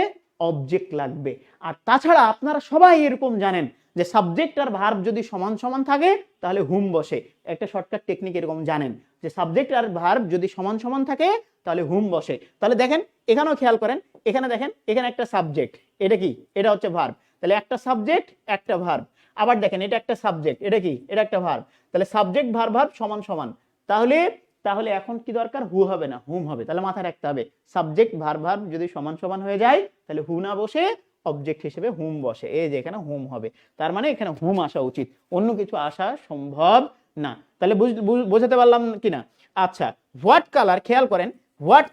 অবজেক্ট লাগবে। আর তাছাড়া আপনারা সবাই এরকম জানেন যে সাবজেক্ট আর ভার্ব যদি সমান সমান থাকে তাহলে হুম বসে। একটা শর্টকাট টেকনিক এরকম জানেন যে সাবজেক্ট আর ভার্ব যদি সমান সমান থাকে তাহলে হুম বসে। তাহলে দেখেন এখানেও খেয়াল করেন, এখানে দেখেন, এখানে একটা সাবজেক্ট, এটা কি? এটা হচ্ছে ভার্ব। তাহলে একটা সাবজেক্ট একটা ভার্ব। আবার দেখেন এটা একটা সাবজেক্ট, এটা কি? এটা একটা ভার্ব। তাহলে সাবজেক্ট ভার্ব সমান সমান। তাহলে এখন কি দরকার? হু হবে না, হুম হবে। তাহলে মাথায় রাখতে হবে সাবজেক্ট ভার্ব যদি সমান সমান হয়ে যায় তাহলে হু না বসে অবজেক্ট হিসেবে হুম বসে। এই যে এখানে হুম হবে, তার মানে এখানে হুম আসা উচিত, অন্য কিছু আসা সম্ভব না। তাহলে বোঝাতে পারলাম কিনা? আচ্ছা, হোয়াট কালার, খেয়াল করেন, what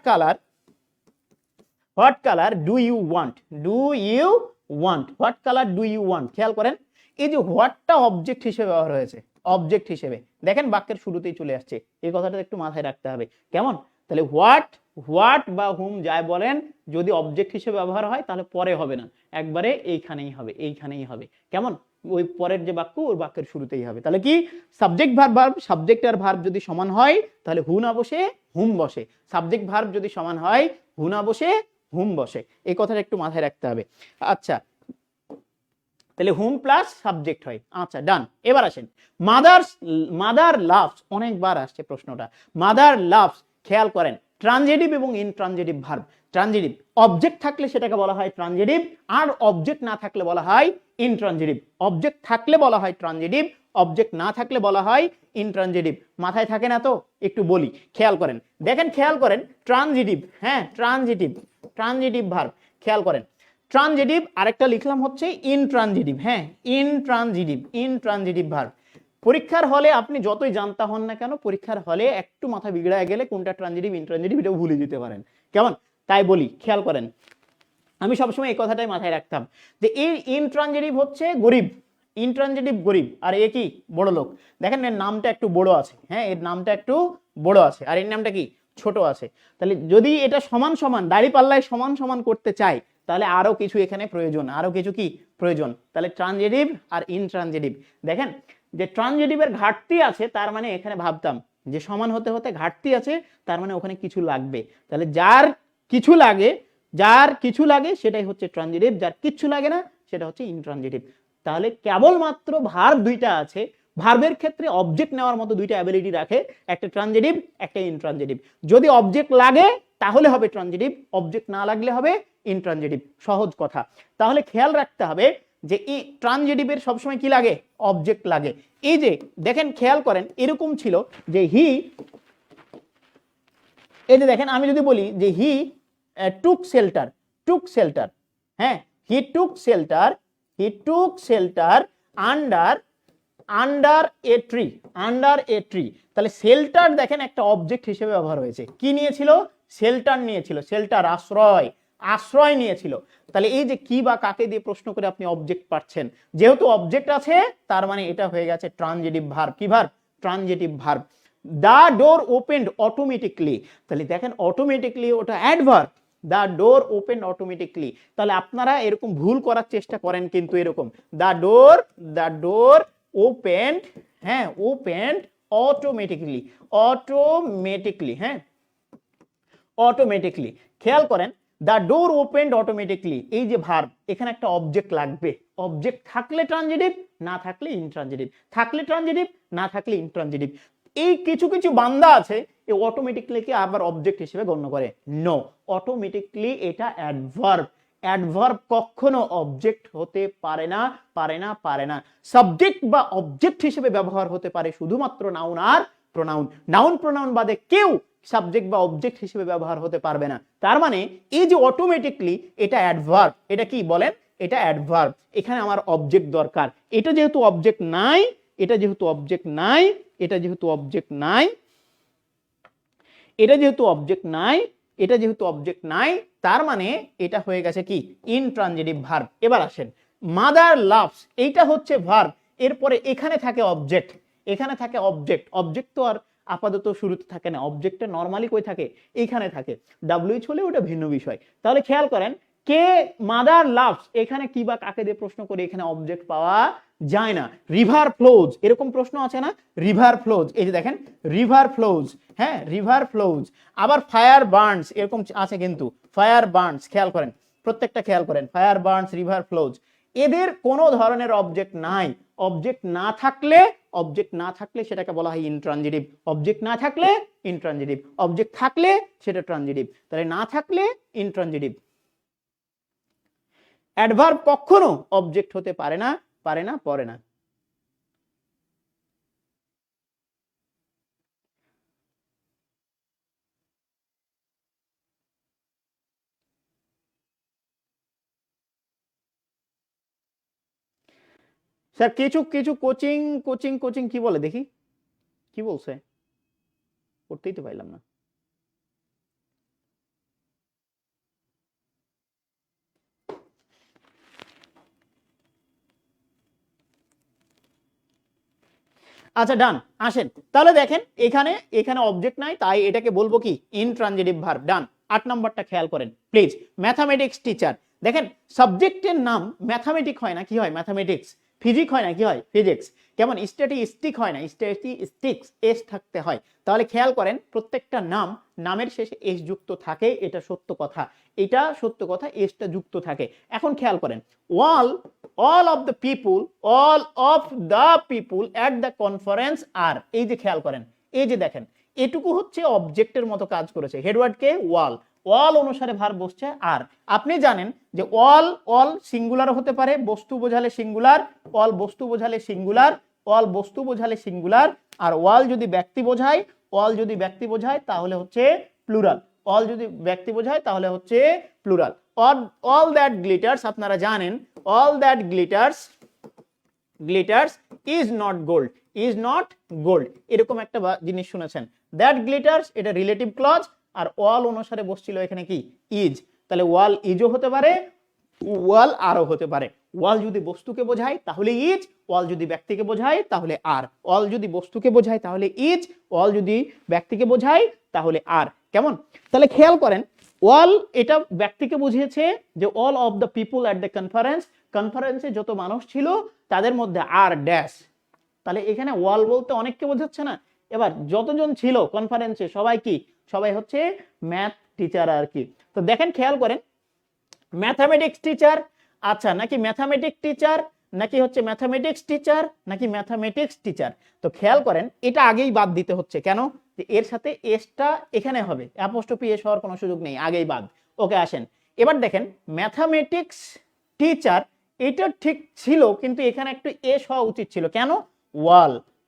colour do you want, what colour do you want, খেয়াল করেন এই যে হোয়াটটা অবজেক্ট হিসেবে ব্যবহার হয়েছে, অবজেক্ট হিসেবে। দেখেন বাক্যের শুরুতেই চলে আসছে, এই কথাটা একটু মাথায় রাখতে হবে। কেমন? তাহলে হোয়াট বা হুম যাই বলেন, যদি অবজেক্ট হিসেবে ব্যবহার হয় তাহলে পরে হবে না, একবারে এইখানেই হবে। কেমন? ওই পরের যে বাক্য ওই বাক্যের শুরুতেই হবে। তাহলে কি সাবজেক্ট ভার্ব সাবজেক্ট আর ভার্ব যদি সমান হয় তাহলে হু না বসে হুম বসে, সাবজেক্ট ভার্ব যদি সমান হয় হু না বসে হুম বসে, এই কথাটা একটু মাথায় রাখতে হবে। আচ্ছা, তাহলে হুম প্লাস সাবজেক্ট হয়। আচ্ছা ডান। এবার আসেন মাদার লাভস, অনেকবার আসছে প্রশ্নটা। মাদার লাভস, খেয়াল করেন ট্রানজিটিভ এবং ইনট্রানজিটিভ ভার্ব। ট্রানজিটিভ অবজেক্ট থাকলে সেটাকে বলা হয় ট্রানজিটিভ, আর অবজেক্ট না থাকলে বলা হয় ইনট্রানজিটিভ। অবজেক্ট থাকলে বলা হয় ট্রানজিটিভ, অবজেক্ট না থাকলে বলা হয় ইনট্রানজিটিভ। মাথায় থাকে না তো? একটু বলি, খেয়াল করেন। দেখেন খেয়াল করেন ট্রানজিটিভ, হ্যাঁ ট্রানজিটিভ ভার্ব, খেয়াল করেন ট্রানজিটিভ, আরেকটা লিখলাম হচ্ছে ইনট্রানজিটিভ। হ্যাঁ ইনট্রানজিটিভ ভার্ব। পরীক্ষার হলে আপনি যতই জানতা হন না কেন, পরীক্ষার হলে একটু মাথা বিগড়ায় গেলে কোনটা ট্রানজিটিভ ইনট্রানজিটিভ এটাও ভুলে যেতে পারেন। কেমন? তাই বলি, খেয়াল করেন, আমি সবসময় এই কথাটাই মাথায় রাখতাম যে এই ইনট্রানজিটিভ হচ্ছে গরিব, ইনট্রানজিটিভ গরিব, আর এ কি বড় লোক। দেখেন এর নামটা একটু বড় আছে, হ্যাঁ এর নামটা একটু বড় আছে, আর এর নামটা কি ছোট আছে। তাহলে যদি এটা সমান সমান দাঁড়িপাল্লায় সমান সমান করতে চাই তাহলে আরো কিছু এখানে প্রয়োজন, আরো কিছু কি প্রয়োজন। তাহলে ট্রানজিটিভ আর ইনট্রানজিটিভ, দেখেন যে ট্রানজিটিভের ঘাটতি আছে, তার মানে এখানে ভাবতাম যে সমান হতে হতে ঘাটতি আছে, তার মানে ওখানে কিছু লাগবে। তাহলে যার কিছু লাগে সেটাই হচ্ছে ট্রানজিটিভ, যার কিছু লাগে না সেটা হচ্ছে ইনট্রানজিটিভ। তাহলে কেবলমাত্র ভার্ব দুইটা আছে, ভার্বের ক্ষেত্রে অবজেক্ট নেওয়ার মতো দুইটা অ্যাবিলিটি রাখে, একটা ট্রানজিটিভ একটা ইনট্রানজিটিভ। যদি অবজেক্ট লাগে তাহলে হবে ট্রানজিটিভ, অবজেক্ট না লাগলে হবে ইনট্রানজিটিভ। সহজ কথা। তাহলে খেয়াল রাখতে হবে যে এই ট্রানজিটিভের সবসময় কি লাগে? অবজেক্ট লাগে। এই যে দেখেন খেয়াল করেন এরকম ছিল যে হি, এই যে দেখেন আমি যদি বলি যে হি টুক শেল্টার, হ্যাঁ he took shelter under a tree, তাহলে শেল্টার দেখেন একটা অবজেক্ট হিসেবে ব্যবহার হয়েছে। কি নিয়েছিল? শেল্টার নিয়েছিল, শেল্টার আশ্রয় নিয়েছিল। তাহলে এই যে কি বা কাকে দিয়ে প্রশ্ন করে আপনি অবজেক্ট পাচ্ছেন, যেহেতু অবজেক্ট আছে তার মানে এটা হয়ে গেছে ট্রানজিটিভ ভার্ব। কি verb? Transitive verb. The door opened automatically, তাহলে দেখেন অটোমেটিকলি ওটা adverb, the door open automatically. তাহলে আপনারা এরকম ভুল করার চেষ্টা করেন কিন্তু এরকম দা ডোর ওপেন্ড, হ্যাঁ ওপেন্ড অটোমেটিকলি, হ্যাঁ অটোমেটিকলি। খেয়াল করেন দা ডোর ওপেন্ড অটোমেটিকলি, এই যে ভার্ব এখানে একটা অবজেক্ট লাগবে। অবজেক্ট থাকলে ট্রানজিটিভ, না থাকলে ইনট্রানজিটিভ, থাকলে ট্রানজিটিভ, না থাকলে ইনট্রানজিটিভ। এই কিছু কিছু বান্দা আছে এই অটোমেটিকলিকে আবার অবজেক্ট হিসেবে গণ্য করে। নো, অটোমেটিকলি এটা অ্যাডভার্ব কখনো অবজেক্ট হতে পারে না। সাবজেক্ট বা অবজেক্ট হিসেবে ব্যবহার হতে পারে শুধুমাত্র নাউন আর প্রোনাউন। নাউন প্রোনাউন বাদে কেউ সাবজেক্ট বা অবজেক্ট হিসেবে ব্যবহার হতে পারবে না। তার মানে এই যে অটোমেটিকলি, এটা অ্যাডভার্ব। এটা কি বলেন? এটা অ্যাডভার্ব। এখানে আমার অবজেক্ট দরকার। এটা যেহেতু অবজেক্ট নাই, এটা যেহেতু অবজেক্ট নাই, এটা যেহেতু অবজেক্ট নাই, এটা যেহেতু অবজেক্ট নাই, এটা যেহেতু অবজেক্ট নাই, তার মানে এটা হয়ে গেছে কি ইনট্রানজিটিভ ভার্ব। এবার আসেন মাদার লাভস, এইটা হচ্ছে ভার্ব, এরপরে এখানে থাকে অবজেক্ট, এখানে থাকে অবজেক্ট। অবজেক্ট তো আর আপাতত শুরুতে থাকে না, অবজেক্টটা নরমালি কই থাকে? এইখানে থাকে। ডাব্লিউএইচ হলে ওটা ভিন্ন বিষয়। তাহলে খেয়াল করেন কে মাদার লাভস, এখানে কি বা কাকে দিয়ে প্রশ্ন করে এখানে অবজেক্ট পাওয়া যায় না। রিভার ফ্লোজ, এরকম প্রশ্ন আছে না? রিভার ফ্লোজ, এই যে দেখেন রিভার ফ্লোজ, হ্যাঁ রিভার ফ্লোজ। আবার ফায়ার বার্নস এরকম আছে কিন্তু, ফায়ার বার্নস খেয়াল করেন, প্রত্যেকটা খেয়াল করেন, ফায়ার বার্নস, রিভার ফ্লোজ, এদের কোনো ধরনের অবজেক্ট নাই। অবজেক্ট না থাকলে সেটাকে বলা হয় ইনট্রানজিটিভ, অবজেক্ট না থাকলে ইনট্রানজিটিভ, অবজেক্ট থাকলে সেটা ট্রানজিটিভ। তাহলে না থাকলে ইনট্রানজিটিভ। অ্যাডভার্ব কখনো অবজেক্ট হতে পারে না, পরে না। স্যার কিছু কিছু কোচিং কোচিং কোচিং কি বলে দেখি, কি বলছে? পড়তেই তো পাইলাম না। আচ্ছা ডান, আসেন তাহলে দেখেন এখানে এখানে অবজেক্ট নাই, তাই এটাকে বলবো কি ইনট্রানজিটিভ ভার্ব। ডান। 8 নাম্বারটা খেয়াল করেন প্লিজ, ম্যাথামেটিক্স টিচার। দেখেন সাবজেক্টের নাম ম্যাথামেটিক হয় না, কি হয় ম্যাথামেটিক্স। ফিজিক হয় না, কি হয় ফিজিক্স। কেমন স্ট্যাটিস্টিক হয় না, স্ট্যাটিস্টিক্স, এস থাকতে হয়। তাহলে খেয়াল করেন প্রত্যেকটা নামের শেষে এস যুক্ত থাকে, এটা সত্য কথা, এটা সত্য কথা, এসটা যুক্ত থাকে। এখন খেয়াল করেন all of the people, all of the people at the conference are, এই যে খেয়াল করেন, এই যে দেখেন এটুকু হচ্ছে অবজেক্টের মতো কাজ করেছে। হেডওয়ার্ড কে ওয়াল অনুসারে ভার্ব বসছে আর। আপনি জানেন যে অল সিঙ্গুলার হতে পারে, বস্তু বোঝালে সিঙ্গুলার, অল বস্তু বোঝালে সিঙ্গুলার, অল বস্তু বোঝালে সিঙ্গুলার, আর ওয়াল যদি ব্যক্তি বোঝায় তাহলে হচ্ছে প্লুরাল। অল যদি ব্যক্তি বোঝায় তাহলে হচ্ছে প্লুরাল। all that glitters, আপনারা জানেন all that glitters is not gold, এরকম একটা জিনিস শুনেছেন। that glitters এটা রিলেটিভ ক্লজ, আর all অনুসারে বসছিল এখানে কি is, তাহলে ওয়াল ইজও হতে পারে, ওয়াল আরও হতে পারে। ওয়াল যদি বস্তুকে বোঝায় তাহলে ইজ, ওয়াল যদি ব্যক্তিকে বোঝায় তাহলে আর। অল যদি বস্তুকে বোঝায় তাহলে ইজ, ওয়াল যদি ব্যক্তিকে বোঝায় তাহলে আর। কেমন? তাহলে খেয়াল করেন ওয়াল এটা ব্যক্তিকে বুঝিয়েছে যে all of the people at the কনফারেন্সে যত মানুষ ছিল তাদের মধ্যে আর ড্যাশ। তাহলে এখানে ওয়াল বলতে অনেককে বোঝাচ্ছে না। এবার যতজন ছিল কনফারেন্সে সবাই হচ্ছে ম্যাথ টিচার আর কি। তো দেখেন খেয়াল করেন ম্যাথামেটিক্স টিচার, আচ্ছা নাকি ম্যাথামেটিক্স টিচার, নাকি হচ্ছে ম্যাথামেটিক্স টিচার, নাকি ম্যাথামেটিক্স টিচার। তো খেয়াল করেন এটা আগেই বাদ দিতে হচ্ছে, কেন? যে এর সাথে এসটা এখানে হবে, অ্যাপোস্ট্রফি এস হওয়ার কোনো সুযোগ নেই, আগেই বাদ। ওকে আসেন এবার দেখেন ম্যাথামেটিক্স টিচার এটা ঠিক ছিল, কিন্তু এখানে একটু এস হওয়া উচিত ছিল। কেন?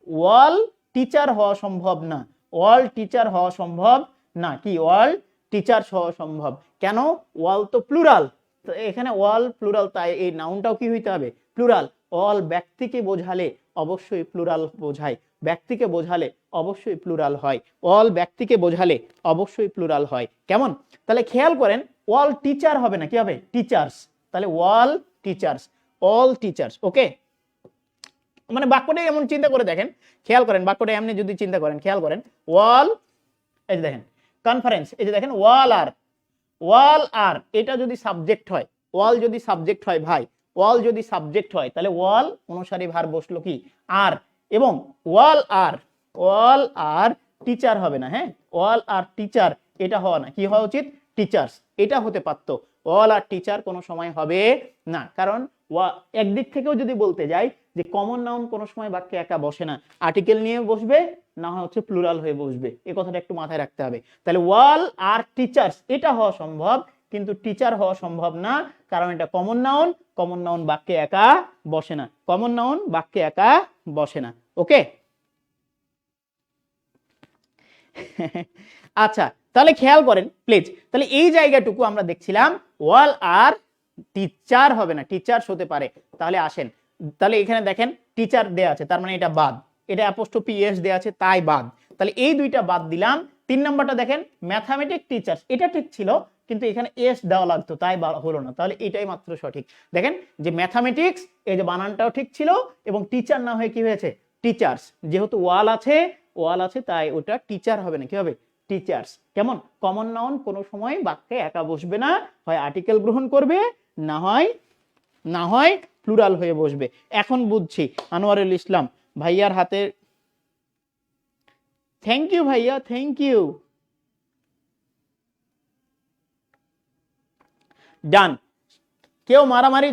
ওয়াল টিচার হওয়া সম্ভব না, ওয়াল টিচার হওয়া সম্ভব না, কি ওয়াল টিচার হওয়া সম্ভব। কেন? ওয়াল তো প্লুরাল, তো এখানে ওয়াল প্লুরাল, তাই এই নাউনটাও কি হইতে হবে প্লুরাল। অল ব্যক্তিকে বোঝালে অবশ্যই প্লুরাল বোঝায়, ব্যক্তিকে বোঝালে অবশ্যই প্লুরাল হয়, অল ব্যক্তিকে বোঝালে অবশ্যই প্লুরাল হয়। কেমন? তাহলে খেয়াল করেন অল টিচার হবে না, কি হবে টিচার্স। তাহলে অল টিচার্স, অল টিচার্স। ওকে, মানে বাক্যটাই এমন চিন্তা করে দেখেন, খেয়াল করেন বাক্যটা এমনি যদি চিন্তা করেন, খেয়াল করেন ওয়াল, এই যে দেখেন কনফারেন্স, এই যে দেখেন ওয়াল আর এটা যদি সাবজেক্ট হয়, ওয়াল যদি সাবজেক্ট হয় ভাই, ওয়াল যদি সাবজেক্ট হয় তাহলে ওয়াল অনুসারী ভার্ব বসলো কি আর, এবং ওয়াল আর টিচার হবে না। হ্যাঁ, ওয়াল আর টিচার এটা হওয়া না, কি হওয়া উচিত টিচার্স, এটা হতে পারতো। ওয়াল আর টিচার কোনো সময় হবে না, কারণ একদিক থেকেও যদি বলতে যাই যে কমন নাউন কোনো সময় বাক্যে একা বসে না, আর্টিকেল নিয়ে বসবে, না হয় হচ্ছে প্লুরাল হয়ে বসবে, এই কথাটা একটু মাথায় রাখতে হবে। তাহলে ওয়াল আর টিচার্স এটা হওয়া সম্ভব, কিন্তু টিচার হওয়া সম্ভব না, কারণ এটা কমন নাউন বাক্যে একা বসে না, কমন নাউন বাক্যে একা বসে না। ওকে আচ্ছা, তাহলে খেয়াল করেন প্লিজ, তাহলে এই জায়গাটুকু আমরা দেখছিলাম ওয়াল আর টিচার হবে না, টিচার্স হতে পারে। তাহলে আসেন, তাহলে এখানে দেখেন টিচার দেয়া আছে, তার মানে এটা বাদ, এটা অ্যাপোস্ট্রফি এস দেয়া আছে তাই বাদ। তাহলে এই দুইটা বাদ দিলাম। 3 নাম্বারটা দেখেন ম্যাথামেটিক্স টিচার্স, এটা ঠিক ছিল কিন্তু এখানে এস দেওয়া লাগতো তাই হলো না, তাহলে এটাই মাত্র সঠিক। দেখেন যে ম্যাথামেটিক্স এই যে বানানটাও ঠিক ছিল, এবং টিচার না হয়ে কি হয়েছে টিচার্স, যেহেতু ওয়াল আছে তাই ওটা টিচার হবে না, কি হবে টিচার্স। কেমন? কমন নাউন কোনো সময় বাক্যে একা বসবে না, হয় আর্টিকেল গ্রহণ করবে, না হয় প্লুরাল হয়ে বসবে। এখন বুঝছি আনোয়ারুল ইসলাম ভাইয়ার হাতে, থ্যাংক ইউ ভাইয়া, থ্যাংক ইউ। ডান, কেউ মারামারি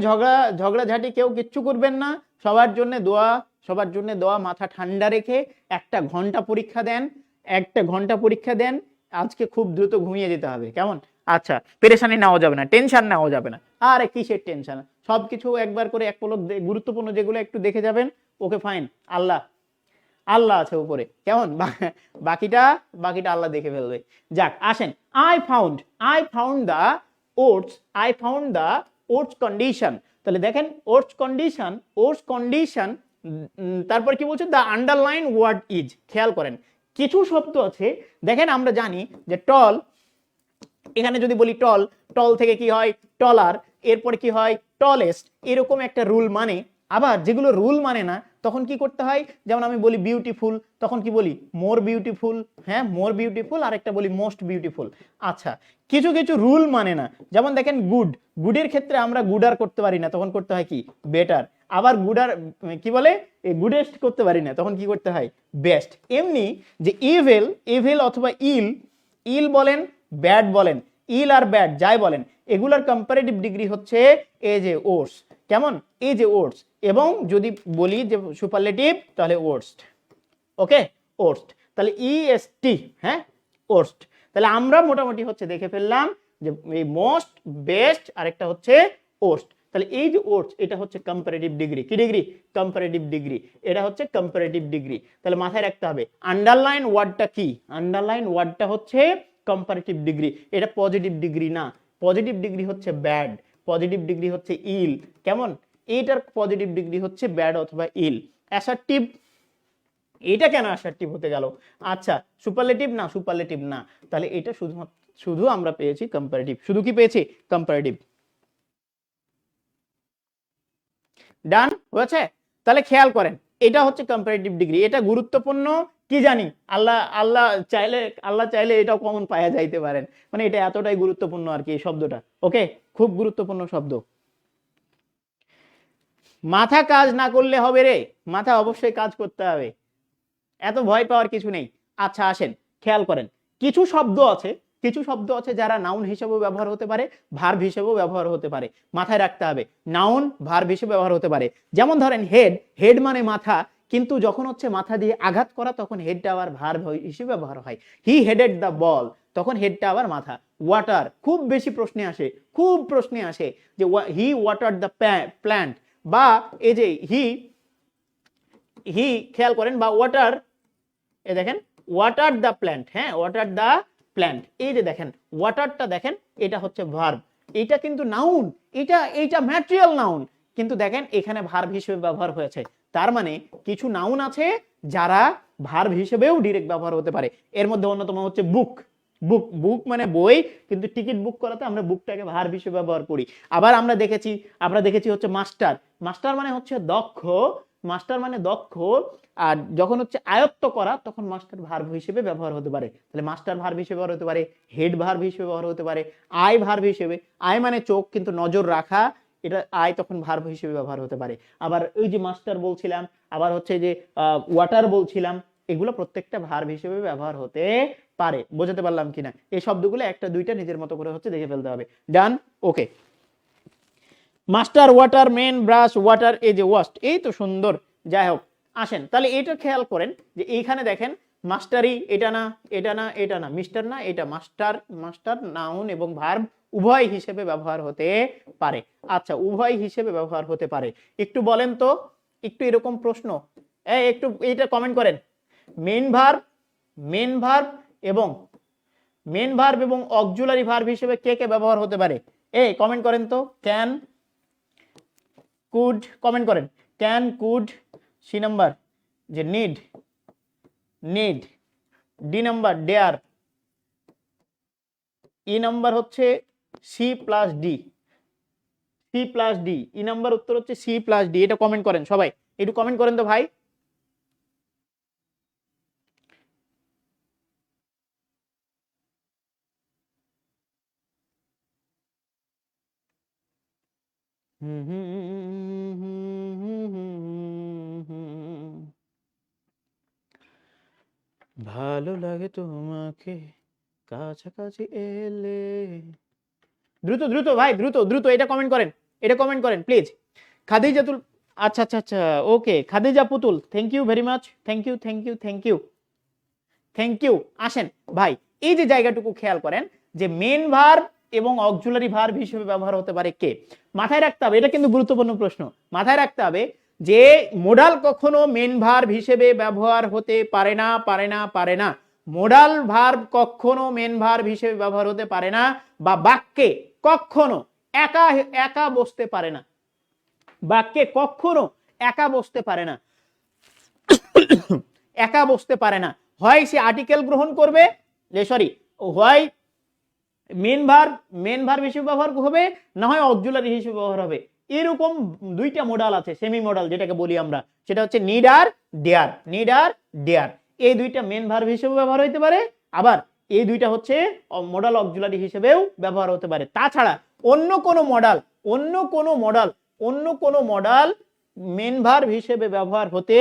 ঝগড়াঝাটি কেউ কিচ্ছু করবেন না, সবার জন্য দোয়া, মাথা ঠান্ডা রেখে একটা ঘন্টা পরীক্ষা দেন, আজকে খুব দ্রুত ঘুমিয়ে যেতে হবে। কেমন? আচ্ছা, পেরেশানি নেওয়া যাবে না, টেনশন নেওয়া যাবে না। আরে কিসের টেনশন, সবকিছু একবার করে এক পলক গুরুত্বপূর্ণ যেগুলো একটু দেখে যাবেন। ওকে ফাইন, আল্লাহ আছে উপরে। কেমন? বাকিটা আল্লাহ দেখে ফেলবে। যাক আসেন, I found the oats condition. তাহলে দেখেন ওটস কন্ডিশন, তারপর কি বলছে দ্য আন্ডারলাইন ওয়ার্ড ইজ। খেয়াল করেন কিছু শব্দ আছে, দেখেন আমরা জানি যে টল, এখানে যদি বলি টল থেকে কি হয় টলার, এরপর কি হয় টলেস্ট, এরকম একটা রুল মানে আবার যেগুলো রুল মানে না তখন কি করতে হয়, যেমন আমি বলি বিউটিফুল, তখন কি বলি মোর বিউটিফুল, হ্যাঁ মোর বিউটিফুল, আর একটা বলি মোস্ট বিউটিফুল। আচ্ছা, কিছু কিছু রুল মানে না, যেমন দেখেন গুড, গুডের ক্ষেত্রে আমরা গুড আর করতে পারি না, তখন করতে হয় কি বেটার। আবার গুড আর কি বলে গুডেস্ট করতে পারি না, তখন কি করতে হয় বেস্ট। এমনি যে ইভিল, ইভিল অথবা ইল, ইল বলেন ব্যাড বলেন, ইল আর ব্যাড যাই বলেন, এগুলার কম্পারেটিভ ডিগ্রি হচ্ছে এ যে ওর্স, কেমন এই যে ওর্স, এবং যদি বলি যে সুপারলেটিভ তাহলে ওর্স্ট। ওকে, ওর্স্ট, তাহলে ইএসটি, হ্যাঁ ওর্স্ট। তাহলে আমরা মোটামুটি হচ্ছে দেখে ফেললাম যে এই মোস্ট, বেস্ট, আরেকটা হচ্ছে ওর্স্ট। তাহলে এই যে ওর্স্ট এটা হচ্ছে কম্পারেটিভ ডিগ্রি, কি ডিগ্রি কম্পারেটিভ ডিগ্রি, এটা হচ্ছে কম্পারেটিভ ডিগ্রি। তাহলে মাথায় রাখতে হবে আন্ডারলাইন ওয়ার্ডটা কি, আন্ডারলাইন ওয়ার্ডটা হচ্ছে কম্পারেটিভ ডিগ্রি, এটা পজিটিভ ডিগ্রি না, পজিটিভ ডিগ্রি হচ্ছে ব্যাড, পজিটিভ ডিগ্রি হচ্ছে ইল, কেমন এইটার পজিটিভ ডিগ্রি হচ্ছে ব্যাড অথবা ইল। অ্যাসার্টিভ, এটা কেন অ্যাসার্টিভ হতে গেল, আচ্ছা সুপারলেটিভ না, সুপারলেটিভ না, তাহলে এটা শুধু আমরা পেয়েছি কম্পারেটিভ, শুধু কি পেয়েছি কম্পারেটিভ। ডান হয়েছে, তাহলে খেয়াল করেন এটা হচ্ছে কম্পারেটিভ ডিগ্রি, এটা গুরুত্বপূর্ণ কি জানি, আল্লাহ আল্লাহ চাইলে, আল্লাহ চাইলে এটাও কমন পাওয়া যাইতে পারেন, মানে এটা এতটাই গুরুত্বপূর্ণ আর কি এই শব্দটা। ওকে, খুব গুরুত্বপূর্ণ শব্দ। মাথা কাজ না করলে হবে রে, মাথা অবশ্যই কাজ করতে হবে, এত ভয় পাওয়ার কিছু নেই। আচ্ছা আসেন খেয়াল করেন, কিছু শব্দ আছে, কিছু শব্দ আছে যারা নাউন হিসেবেও ব্যবহার হতে পারে, ভার্ব হিসেবেও ব্যবহার হতে পারে, মাথায় রাখতে হবে নাউন ভার্ব হিসেবে ব্যবহার হতে পারে। যেমন ধরেন হেড, হেড মানে মাথা, কিন্তু যখন হচ্ছে মাথা দিয়ে আঘাত করা তখন হেডটা আবার ভার্ব হিসেবে ব্যবহার হয়, হি হেডেড দ্য বল, তখন হেডটা আবার মাথা। ওয়াটার খুব বেশি প্রশ্নে আসে, খুব প্রশ্নে আসে যে হি ওয়াটার দ্য প্ল্যান্ট, বা এই যে হি খেয়াল করেন, বা ওয়াটার, এই দেখেন ওয়াটার দ্য প্ল্যান্ট, হ্যাঁ ওয়াটার দ্য প্ল্যান্ট, এই যে দেখেন ওয়াটারটা দেখেন এটা হচ্ছে ভার্ব, এটা কিন্তু নাউন, এইটা ম্যাটেরিয়াল নাউন, কিন্তু দেখেন এখানে ভার্ব হিসেবে ব্যবহার হয়েছে। তার মানে কিছু নাউন আছে যারা ভার্ব হিসেবেও ডিরেক্ট ব্যবহার হতে পারে, এর মধ্যে অন্যতম হচ্ছে বুক, বুক, বুক মানে বই, কিন্তু টিকিট বুক করাতে আমরা বুকটাকে ভার্ব হিসেবে ব্যবহার করি। আবার আমরা দেখেছি হচ্ছে মাস্টার, মাস্টার মানে হচ্ছে দক্ষ, মাস্টার মানে দক্ষ, আর যখন হচ্ছে আয়ত্ত করা তখন মাস্টার ভার্ব হিসেবে ব্যবহার হতে পারে, তাহলে মাস্টার ভার্ব হিসেবে ব্যবহার হতে পারে, হেড ভার্ব হিসেবে ব্যবহার হতে পারে, আই ভার্ব হিসেবে, আই মানে চোখ কিন্তু নজর রাখা, এটা আই তখন ভার্ব হিসেবে ব্যবহার হতে পারে। আবার ওই যে মাস্টার বলছিলাম, আবার হচ্ছে যে ওয়াটার বলছিলাম, এগুলো প্রত্যেকটা ভার্ব হিসেবে ব্যবহার হতে পারে। বোঝাতে পারলাম কিনা, এই শব্দগুলো একটা দুইটা নিজের মতো করে হচ্ছে দেখে ফেলতে হবে। Done, okay. Master, water, men, brush, water, এই যে ওয়াস্ট, এই তো সুন্দর। যাই হোক আসেন তাহলে এটা খেয়াল করেন যে এইখানে দেখেন মাস্টারি, এটা না এটা না এটা না, মিস্টার না এটা, মাস্টার, মাস্টার নাউন এবং ভার্ব উভয় হিসেবে ব্যবহার হতে পারে। আচ্ছা উভয় হিসেবে ব্যবহার হতে পারে, একটু বলেন তো, একটু এরকম প্রশ্ন, একটু এইটা কমেন্ট করেন, মেন ভার্ব, মেন ভার্ব এবং মেন ভার্ব এবং অক্সিলারি ভার্ব হিসেবে কে কে ব্যবহার হতে পারে, কমেন্ট করেন তো। ক্যান, কুড, কমেন্ট করেন ক্যান, কুড, সি নাম্বার যে need, need, D number dare, E number হচ্ছে C plus D, C plus D, E number উত্তর হচ্ছে সি প্লাস ডি। এটা কমেন্ট করেন সবাই, একটু কমেন্ট করেন তো ভাই। ভালো লাগে তোমাকে কাছাকাছি এলে, দ্রুত দ্রুত ভাই, দ্রুত দ্রুত এটা কমেন্ট করেন, এটা কমেন্ট করেন প্লিজ। খাদিজাতুল, আচ্ছা আচ্ছা আচ্ছা, okay Khadija Putul, thank you very much, thank you thank you thank you thank you. আসেন ভাই এই যে জায়গাটুকু খেয়াল করেন যে মেন ভার্ব এবং অক্সিলারি ভার্ব হিসেবে ব্যবহার হতে পারে কে, মাথায় রাখতে হবে, এটা কিন্তু গুরুত্বপূর্ণ প্রশ্ন, মাথায় রাখতে হবে যে মোডাল কখনো মেন ভার্ব হিসেবে ব্যবহার হতে পারে না, পারে না, পারে না। মোডাল ভার্ব কখনো মেন ভার্ব হিসেবে ব্যবহার হতে পারে না, বা বাক্যে কখনো একা একা বসতে পারে না, বাক্যে কখনো একা বসতে পারে না, একা বসতে পারে না। হয় সে আর্টিকেল গ্রহণ করবে, সরি, হয় মেন ভার্ব হিসেবে ব্যবহার হবে, না হয় অক্সিলারি হিসেবে ব্যবহার হবে। এরকম দুইটা মডাল আছে সেমি মডাল যেটাকে বলি আমরা, সেটা হচ্ছে নিড আর ডেয়ার। নিড আর ডেয়ার এই দুইটা মেন ভার্ব হিসেবে ব্যবহার হতে পারে, আবার এই দুইটা হচ্ছে মডাল অক্সিলারি হিসেবেও ব্যবহার হতে পারে। তাছাড়া অন্য কোনো মডাল অন্য কোনো মডাল অন্য কোনো মডাল মেন ভার্ব হিসেবে ব্যবহার হতে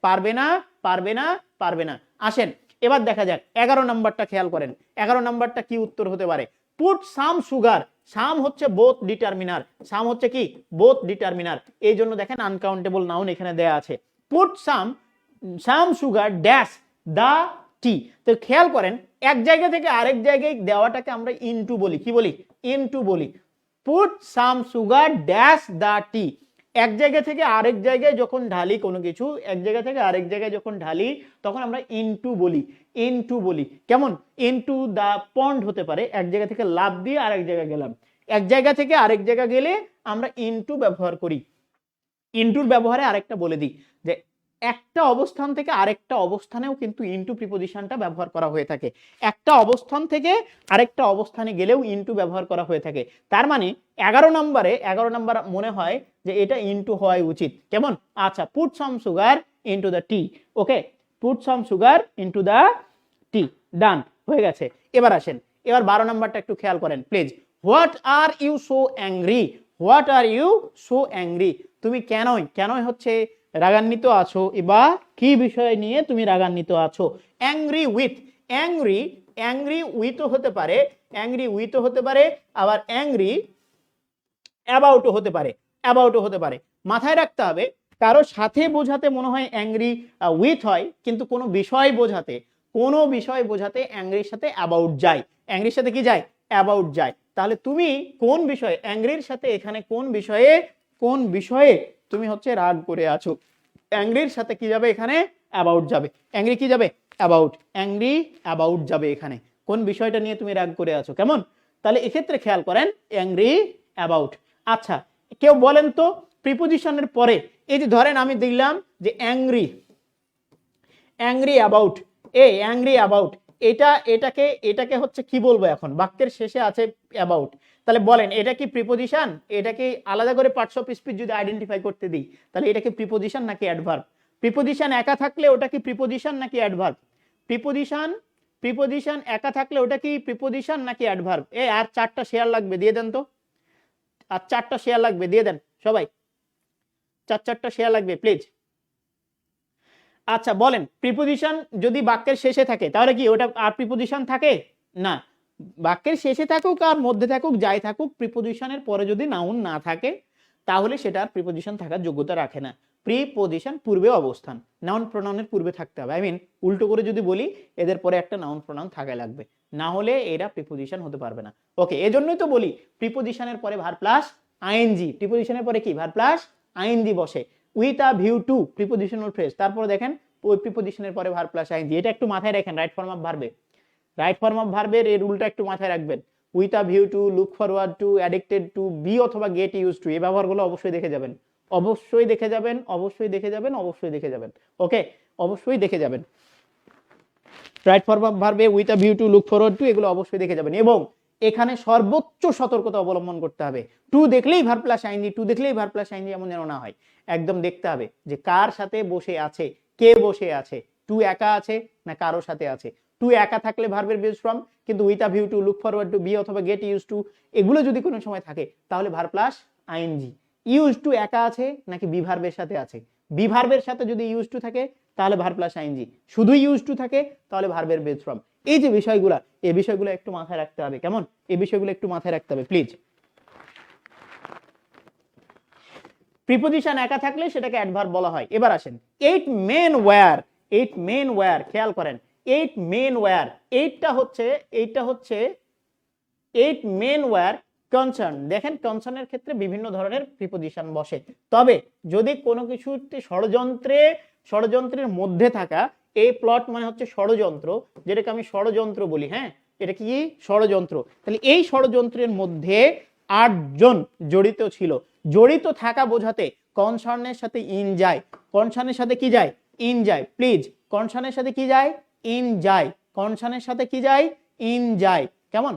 পারবে না, পারবে না, পারবে না। আসেন এবার দেখা যাক 11 নাম্বারটা খেয়াল করেন। 11 নাম্বারটা কি উত্তর হতে পারে? Put some sugar. সাম হচ্ছে বোথ ডিটারমিনার, সাম হচ্ছে কি বোথ ডিটারমিনার, এই জন্য দেখেন আনকাউন্টেবল নাউন এখানে দেয়া আছে। Put some sugar dash the tea. তো খেয়াল করেন এক জায়গা থেকে আরেক জায়গায় দেওয়াটাকে আমরা ইনটু বলি, কি বলি? ইনটু বলি। Put some sugar dash the tea, এক জায়গা থেকে আরেক জায়গায় যখন ঢালি কোনো কিছু, এক জায়গা থেকে আরেক জায়গায় যখন ঢালি তখন আমরা ইনটু বলি, ইনটু বলি। কেমন? ইনটু দা পন্ড হতে পারে, এক জায়গা থেকে লাফ দিয়ে আরেক জায়গায় গেলাম, এক জায়গা থেকে আরেক জায়গা গেলে আমরা ইনটু ব্যবহার করি। ইনটুর ব্যবহারে আরেকটা বলে দিই যে একটা অবস্থান থেকে আরেকটা অবস্থানেও কিন্তু ইনটু প্রিপজিশনটা ব্যবহার করা হয়ে থাকে। একটা অবস্থান থেকে আরেকটা অবস্থানে গেলেও ইনটু ব্যবহার করা হয়ে থাকে। তার মানে 11 নাম্বার মনে হয় যে এটা ইনটু হওয়াই উচিত। কেমন? আচ্ছা, put some sugar into the tea. Okay, put some sugar into the tea, done হয়ে গেছে। এবার আসেন, এবার 12 নাম্বারটা একটু খেয়াল করেন please. What are you so angry? What are you so angry, তুমি কেনই হচ্ছে রাগান্বিত আছো, বা কি বিষয় নিয়ে তুমি রাগান্বিত আছো? অ্যাংরি উইথ, অ্যাংরি উইথও হতে পারে, অ্যাংরি উইথও হতে পারে, আবার অ্যাংরি অ্যাবাউটও হতে পারে, অ্যাবাউটও হতে পারে। মাথায় রাখতে হবে কারো সাথে বোঝাতে মনে হয় অ্যাংরি উইথ হয়, কিন্তু কোনো বিষয় বোঝাতে অ্যাংরির সাথে অ্যাবাউট যায়। অ্যাংরির সাথে কি যায়? অ্যাবাউট যায়। তাহলে তুমি কোন বিষয়ে অ্যাংরির সাথে, এখানে কোন বিষয়ে তুমি হচ্ছে রাগ করে আছো? অ্যাংরির সাথে কি যাবে? এখানে অ্যাবাউট যাবে। অ্যাংরি কি যাবে? অ্যাবাউট। অ্যাংরি অ্যাবাউট যাবে এখানে, কোন বিষয়টা নিয়ে তুমি রাগ করে আছো। কেমন? তাহলে এক্ষেত্রে খেয়াল করেন অ্যাংরি অ্যাবাউট। আচ্ছা, কেউ বলেন তো প্রিপোজিশনের পরে, এই যে ধরেন আমি দিলাম যে অ্যাংরি অ্যাবাউট, অ্যাংরি অ্যাবাউট, এটাকে হচ্ছে কি বলবো? এখন বাক্যের শেষে আছে অ্যাবাউট, তাহলে বলেন এটা কি প্রিপোজিশন? এটাকে আলাদা করে পার্টস অফ স্পিচ যদি আইডেন্টিফাই করতে দিই, তাহলে এটা কি প্রিপোজিশন নাকি অ্যাডভার্ব? প্রিপোজিশন একা থাকলে ওটা কি প্রিপোজিশন নাকি অ্যাডভার্ব? প্রিপোজিশন একা থাকলে ওটা কি প্রিপোজিশন নাকি অ্যাডভার্ব? আর 4টা শেয়ার লাগবে, দিয়ে দেন তো। আর 4টা শেয়ার লাগবে, দিয়ে দেন সবাই, 4টা শেয়ার লাগবে প্লিজ। আচ্ছা বলেন, প্রিপোজিশন যদি বাক্যের শেষে থাকে তাহলে কি ওটা আর প্রিপোজিশন থাকে না? বাক্যের শেষে থাকুক আর মধ্যে থাকুক যাই থাকুক, প্রিপোজিশনের পরে যদি নাউন না থাকে তাহলে সেটা আর প্রিপোজিশন থাকার যোগ্যতা রাখে না। প্রিপোজিশন পূর্বে অবস্থান, নাউন প্রোনাউনের পূর্বে থাকতে হবে। উল্টো করে যদি বলি এদের পরে একটা নাউন প্রোনাউন থাকা লাগবে, না হলে এরা প্রিপোজিশন হতে পারবে না। ওকে, এজন্যই তো বলি প্রিপোজিশনের পরে ভার্ব প্লাস আইএনজি। প্রিপোজিশনের পরে কি? ভার্ব প্লাস আইএনজি বসে। With a view two prepositional phrase, তারপরে দেখেন ওই প্রিপোজিশনের পরে ভার্ব প্লাস আইএনজি। এটা একটু মাথায় রাখেন, রাইট ফর্ম অফ ভার্বের এই রুলটা একটু মাথায় রাখবেন। With a view to, look forward to, addicted to, be অথবা গেট ইউজ টু, এই ব্যবহারগুলো অবশ্যই দেখে যাবেন, ওকে, অবশ্যই দেখে যাবেন। রাইট ফর্ম অফ ভার্বে with a view to, look forward to, এগুলো অবশ্যই দেখে যাবেন। এবং এখানে সর্বোচ্চ সতর্কতা অবলম্বন করতে হবে। টু দেখলেই ভার্ব প্লাস আইএনজি এমন যেন না হয়। একদম দেখতে হবে যে কার সাথে বসে আছে, কে বসে আছে, টু একা আছে না কারো সাথে আছে। টু একা থাকলে ভার্বের বেস ফর্ম, কিন্তু with a view to, look forward to, be অথবা গেট ইউজ টু, এগুলো যদি কোনো সময় থাকে তাহলে verb plus ING. Use to একা আছে নাকি বি ভার্বের সাথে আছে? বি ভার্বের সাথে যদি ইউজ টু থাকে তাহলে ভার্ব প্লাস আইএনজি, শুধু ইউজ টু থাকে তাহলে ভার্বের বেস ফর্ম। এই যে বিষয়গুলো, এই বিষয়গুলো একটু মাথায় রাখতে হবে। কেমন? এই বিষয়গুলো একটু মাথায় রাখতে হবে প্লিজ। প্রিপোজিশন একা থাকলে সেটাকে অ্যাডভার্ব বলা হয়। এবার আসেন, এইট মেন ওয়্যার, খেয়াল করেন, eight men were, eight men were concern. দেখেন কনসার্নের ক্ষেত্রে বিভিন্ন ধরনের প্রিপোজিশন বসে, তবে যদি কোনো কিছুতে ষড়যন্ত্রের মধ্যে থাকা, এই প্লট মানে হচ্ছে ষড়যন্ত্র, যেটাকে আমি ষড়যন্ত্র বলি। হ্যাঁ, এটা কি ষড়যন্ত্র? তাহলে এই ষড়যন্ত্রের মধ্যে 8 জন জড়িত থাকা বোঝাতে কনসার্নের সাথে ইন যায়। কনসার্নের সাথে কি যায়? ইন যায়। প্লিজ, কনসার্নের সাথে কি যায়? ইন যায়। কনসার্নের সাথে কি যায়? ইন যায়। কেমন?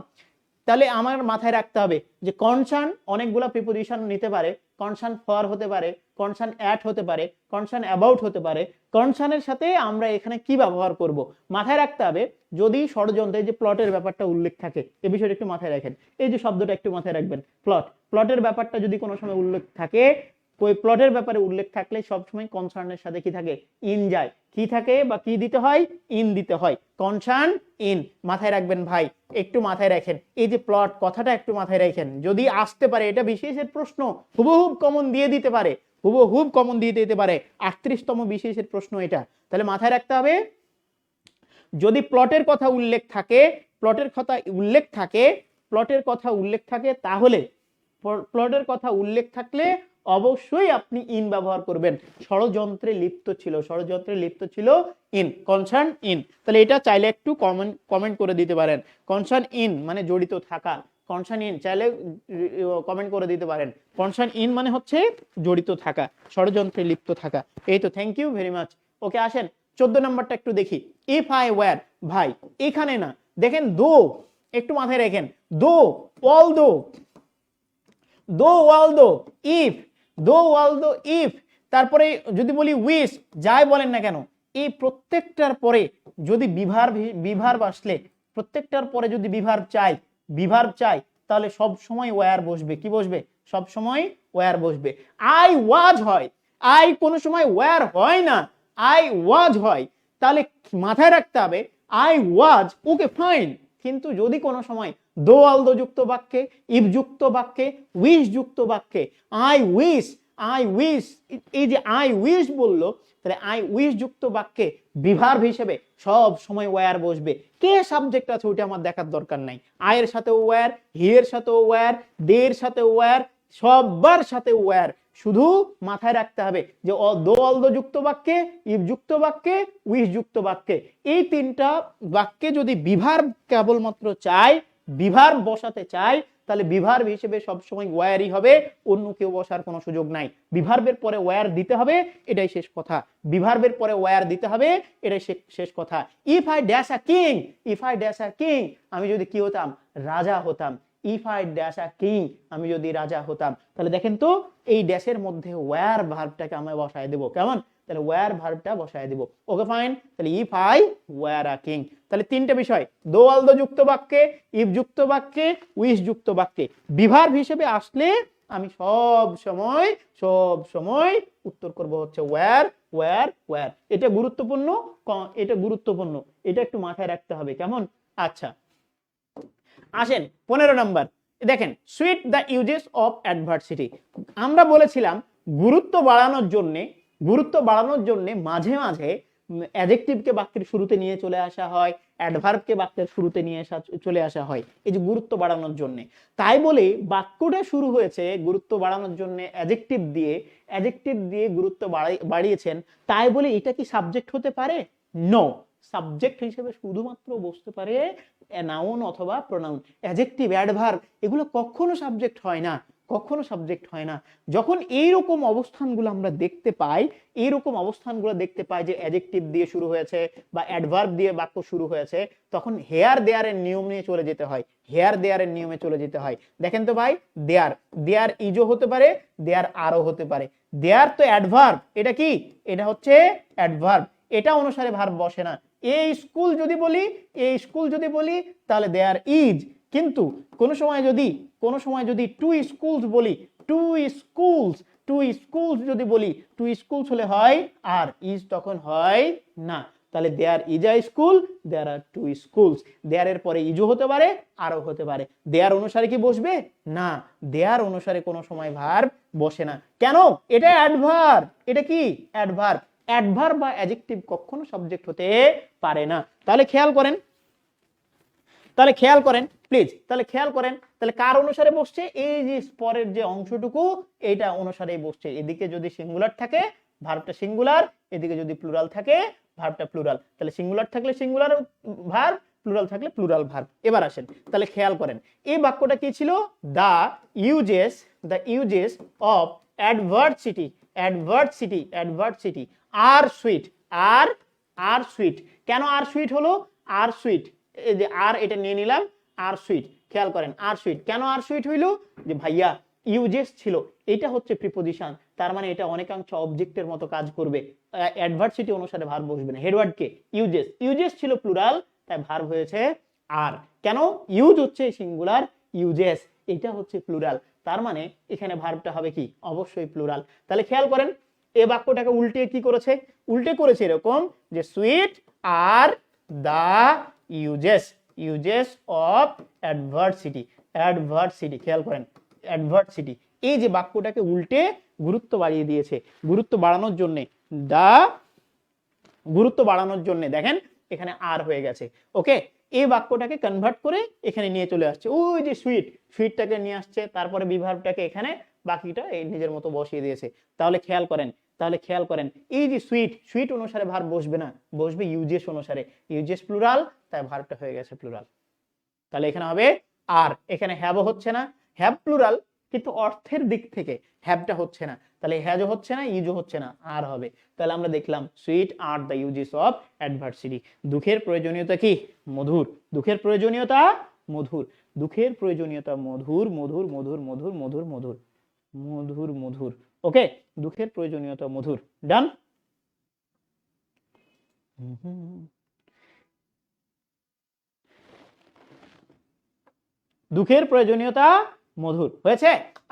তাহলে আমার মাথায় রাখতে হবে যে কনসার্ন অনেকগুলো প্রিপোজিশন নিতে পারে। কনসার্ন ফর হতে পারে, কনসার্ন অ্যাট হতে পারে, কনসার্ন অ্যাবাউট হতে পারে। কনসার্নের সাথে আমরা এখানে কি ব্যবহার করব মাথায় রাখতে হবে। যদি ষড়যন্ত্রে যে প্লটের ব্যাপারটা উল্লেখ থাকে, এই বিষয়টা একটু মাথায় রাখেন। এই যে শব্দটা একটু মাথায় রাখবেন, প্লটের ব্যাপারটা যদি কোনো সময় উল্লেখ থাকে, ওই প্লটের ব্যাপারে উল্লেখ থাকলে সবসময় কনসার্নের সাথে কি থাকে, ইন যায়। কি থাকে বা কি দিতে হয়, ইন দিতে হয়। কনসার্ন ইন মাথায় রাখবেন ভাই, একটু মাথায় রাখেন। এই যে প্লট কথাটা একটু মাথায় রাখেন, যদি আসতে পারে, এটা বিশেষের প্রশ্ন, হুবহুব কমন দিয়ে দিতে পারে, হুবহুব কমন দিয়ে দিতে পারে। 38তম বিশেষের প্রশ্ন এটা, তাহলে মাথায় রাখতে হবে। যদি প্লটের কথা উল্লেখ থাকে, প্লটের কথা উল্লেখ থাকে, প্লটের কথা উল্লেখ থাকে, তাহলে প্লটের কথা উল্লেখ থাকলে অবশ্যই আপনি ইন ব্যবহার করবেন। ষড়যন্ত্রে লিপ্ত ছিল, ষড়যন্ত্রে লিপ্ত ছিল ইন, কনসার্ন ইন। তাহলে এটা চাইলে একটু কমেন্ট করে দিতে পারেন। কনসার্ন ইন মানে জড়িত থাকা, কনসার্ন ইন চাইলে কমেন্ট করে দিতে পারেন। কনসার্ন ইন মানে হচ্ছে জড়িত থাকা, ষড়যন্ত্রে লিপ্ত থাকা। এই তো, থ্যাংক ইউ ভেরি মাচ। ওকে, আসেন 14 নাম্বারটা একটু দেখি। ইফ আই ওয়্যার, ভাই এখানে না, দেখেন দো, একটু মাথায় রাখেন, দো, অলদো, দো, অলদো, ইফ, দো, অলদো, ইফ, তারপরে যদি বলি উইশ, যাই বলেন না কেন, এই প্রত্যেকটার পরে যদি বিভার্ব আসলে, প্রত্যেকটার পরে যদি বিভার্ব চাই, তাহলে সব সময় ওয়্যার বসবে। কি বসবে? সব সময় ওয়্যার বসবে। আই ওয়াজ হয়, আই কোনো সময় ওয়্যার হয় না, আই ওয়াজ হয়। তাহলে মাথায় রাখতে হবে আই ওয়াজ, ওকে ফাইন, কিন্তু যদি কোনো সময় দো অলদো যুক্ত বাক্যে, ইফ যুক্ত বাক্যে, উইশ যুক্ত বাক্যে, আই উইশ, এই যে আই উইশ বললো, তাহলে আই উইশ যুক্ত বাক্যে বিভার্ব হিসেবে সব সময় ওয়্যার বসবে। কে সাবজেক্ট আছে ওইটা আমার দেখার দরকার নাই। আয়ের সাথে ওয়্যার, হিয়ের সাথে ওয়্যার, দের সাথে ওয়্যার, সবার সাথে ওয়্যার। শুধু মাথায় রাখতে হবে যে দো অলদো যুক্ত বাক্যে, ইফ যুক্ত বাক্যে, উইশ যুক্ত বাক্যে, এই তিনটা বাক্যে যদি বিভার্ব কেবলমাত্র চাই, বিভার্ব বসাতে চাই, তাহলে বিভার্ব হিসেবে সবসময় ওয়্যারই হবে, অন্য কেউ বসার কোনো সুযোগ নাই। বিভার্বের পরে ওয়্যার দিতে হবে, এটাই শেষ কথা। বিভার্বের পরে ওয়্যার দিতে হবে, এটাই শেষ কথা। If I dash a king, if I dash a king, আমি যদি কি হতাম, রাজা হতাম। If I dash a king, আমি যদি রাজা হতাম। তাহলে দেখেন তো, এই ড্যাশের মধ্যে ওয়্যার ভার্বটাকে আমি বসায় দেব। কেমন? তাহলে ওয়্যার ভার্বটা বসায় দেব। Okay fine. তাহলে if I were a king, তাহলে তিনটে বিষয়, দো অলদো যুক্ত বাক্যে, ইফ যুক্ত বাক্যে, উইশ যুক্ত বাক্যে বিভার্ব হিসেবে আসলে আমি সব সময় উত্তর করব হচ্ছে ওয়্যার, ওয়্যার, ওয়্যার। এটা গুরুত্বপূর্ণ, এটা গুরুত্বপূর্ণ, এটা একটু মাথায় রাখতে হবে। কেমন? আচ্ছা, আসেন 15 নাম্বার দেখেন, sweet the uses of adversity. আমরা বলেছিলাম গুরুত্ব বাড়ানোর জন্য মাঝে মাঝে অ্যাডজেক্টিভকে বাক্যের শুরুতে নিয়ে চলে আসা হয়, অ্যাডভার্বকে বাক্যের শুরুতে নিয়ে চলে আসা হয়, এই যে গুরুত্ব বাড়ানোর জন্য। তাই বলে বাক্যটা শুরু হয়েছে গুরুত্ব বাড়ানোর জন্য অ্যাডজেক্টিভ দিয়ে গুরুত্ব বাড়িয়েছেন, তাই বলে এটা কি সাবজেক্ট হতে পারে? নো, সাবজেক্ট হিসেবে শুধুমাত্র বসতে পারে নাউন অথবা প্রোনাউন। অ্যাডজেক্টিভ, অ্যাডভার্ব এগুলো কখনো সাবজেক্ট হয় না, কখনো সাবজেক্ট হয় না। যখন এইরকম অবস্থানগুলো আমরা দেখতে পাই, যে অ্যাডজেক্টিভ দিয়ে শুরু হয়েছে বা অ্যাডভার্ব দিয়ে বাক্য শুরু হয়েছে, তখন হেয়ার দেয়ারের নিয়ম নিয়ে চলে যেতে হয়, নিয়মে চলে যেতে হয়। দেখেন তো ভাই, দেয়ার ইজও হতে পারে, দেয়ার আরও হতে পারে। দেয়ার তো অ্যাডভার্ব, এটা কি? এটা হচ্ছে অ্যাডভার্ব, এটা অনুসারে ভার্ব বসে না। এই স্কুল যদি বলি তাহলে দেয়ার ইজ, কিন্তু কোন সময় যদি টু স্কুলস বলি, টু স্কুলস যদি বলি, টু স্কুলস হলে হয় আর, ইজ তখন হয় না। তাহলে there is a school, there are two schools. দেয়ারের পরে ইজও হতে পারে, আরও হতে পারে। দেয়ার অনুসারে কি বসবে? না, দেয়ার অনুসারে কোনো সময় ভার্ব বসে না। কেন? এটা অ্যাডভার্ব, এটা কি? অ্যাডভার্ব। অ্যাডভার্ব বা অ্যাডজেক্টিভ কখনো সাবজেক্ট হতে পারে না। তাহলে খেয়াল করেন প্লিজ, তাহলে কার অনুসারে বসছে? এই যে পরের যে অংশটুকু, এইটা অনুসারেই বসছে। এদিকে যদি সিঙ্গুলার থাকে ভার্বটা সিঙ্গুলার, এদিকে যদি প্লুরাল থাকে ভার্বটা প্লুরাল। তাহলে সিঙ্গুলার থাকলে সিঙ্গুলার ভার্ব, প্লুরাল থাকলে প্লুরাল ভার্ব। এবার আসেন, তাহলে খেয়াল করেন এই বাক্যটা কি ছিল? The uses of adversity are sweet, are sweet. কেন আর সুইট হলো? আর সুইট, এই যে আর, এটা নিয়ে নিলাম, আর সুইট। খেয়াল করেন আর সুইট কেন আর সুইট হইল? যে ভাইয়া ইউজেস ছিল, এটা হচ্ছে প্রিপোজিশন, তার মানে এটা অনেকাংশ অবজেক্টের মতো কাজ করবে, অ্যাডভার্সিটি অনুসারে ভার্ব বসবে না। হেডওয়ার্ড কে? ইউজেস। ইউজেস ছিল প্লুরাল, তাই ভার্ব হয়েছে আর। কেন? ইউজ হচ্ছে সিঙ্গুলার, ইউজেস এটা হচ্ছে প্লুরাল, তার মানে এখানে ভার্বটা হবে কি? অবশ্যই প্লুরাল। তাহলে খেয়াল করেন এই বাক্যটাকে উল্টে কি করেছে? উল্টে করেছে এরকম যে sweet are the uses, uses of adversity, adversity. খেয়াল করেন অ্যাডভার্সিটি, এই যে বাক্যটাকে উল্টে গুরুত্ব বাড়িয়ে দিয়েছে, গুরুত্ব বাড়ানোর জন্য, দা গুরুত্ব বাড়ানোর জন্য দেখেন এখানে আর হয়ে গেছে। ওকে, এই বাক্যটাকে কনভার্ট করে এখানে নিয়ে চলে আসছে, ওই যে সুইট, সুইটটাকে নিয়ে আসছে, তারপরে বিভার্বটাকে এখানে বাকিটা এই নিজের মতো বসিয়ে দিয়েছে। তাহলে খেয়াল করেন, তাহলে খেয়াল করেন এই যে সুইট, সুইট অনুসারে ভার্ব বসবে না, বসবে ইউজেস অনুসারে, ইউজেস প্লুরাল, তাই ভার্বটা হয়ে গেছে প্লুরাল। তাহলে এখানে হবে আর, এখানে হ্যাভও হচ্ছে না, হ্যাভ প্লুরাল কিন্তু অর্থের দিক থেকে হ্যাভটা হচ্ছে না, তাহলে হ্যাজও হচ্ছে না, ইউজও হচ্ছে না, আর হবে। তাহলে আমরা দেখলাম sweet are the uses of adversity. দুঃখের প্রয়োজনীয়তা কি? মধুর। দুঃখের প্রয়োজনীয়তা মধুর, দুঃখের প্রয়োজনীয়তা মধুর, মধুর মধুর মধুর মধুর মধুর মধুর মধুর। ওকে, দুঃখের প্রয়োজনীয়তা মধুর, ডান। দুঃখের প্রয়োজনীয়তা মধুর হয়েছে।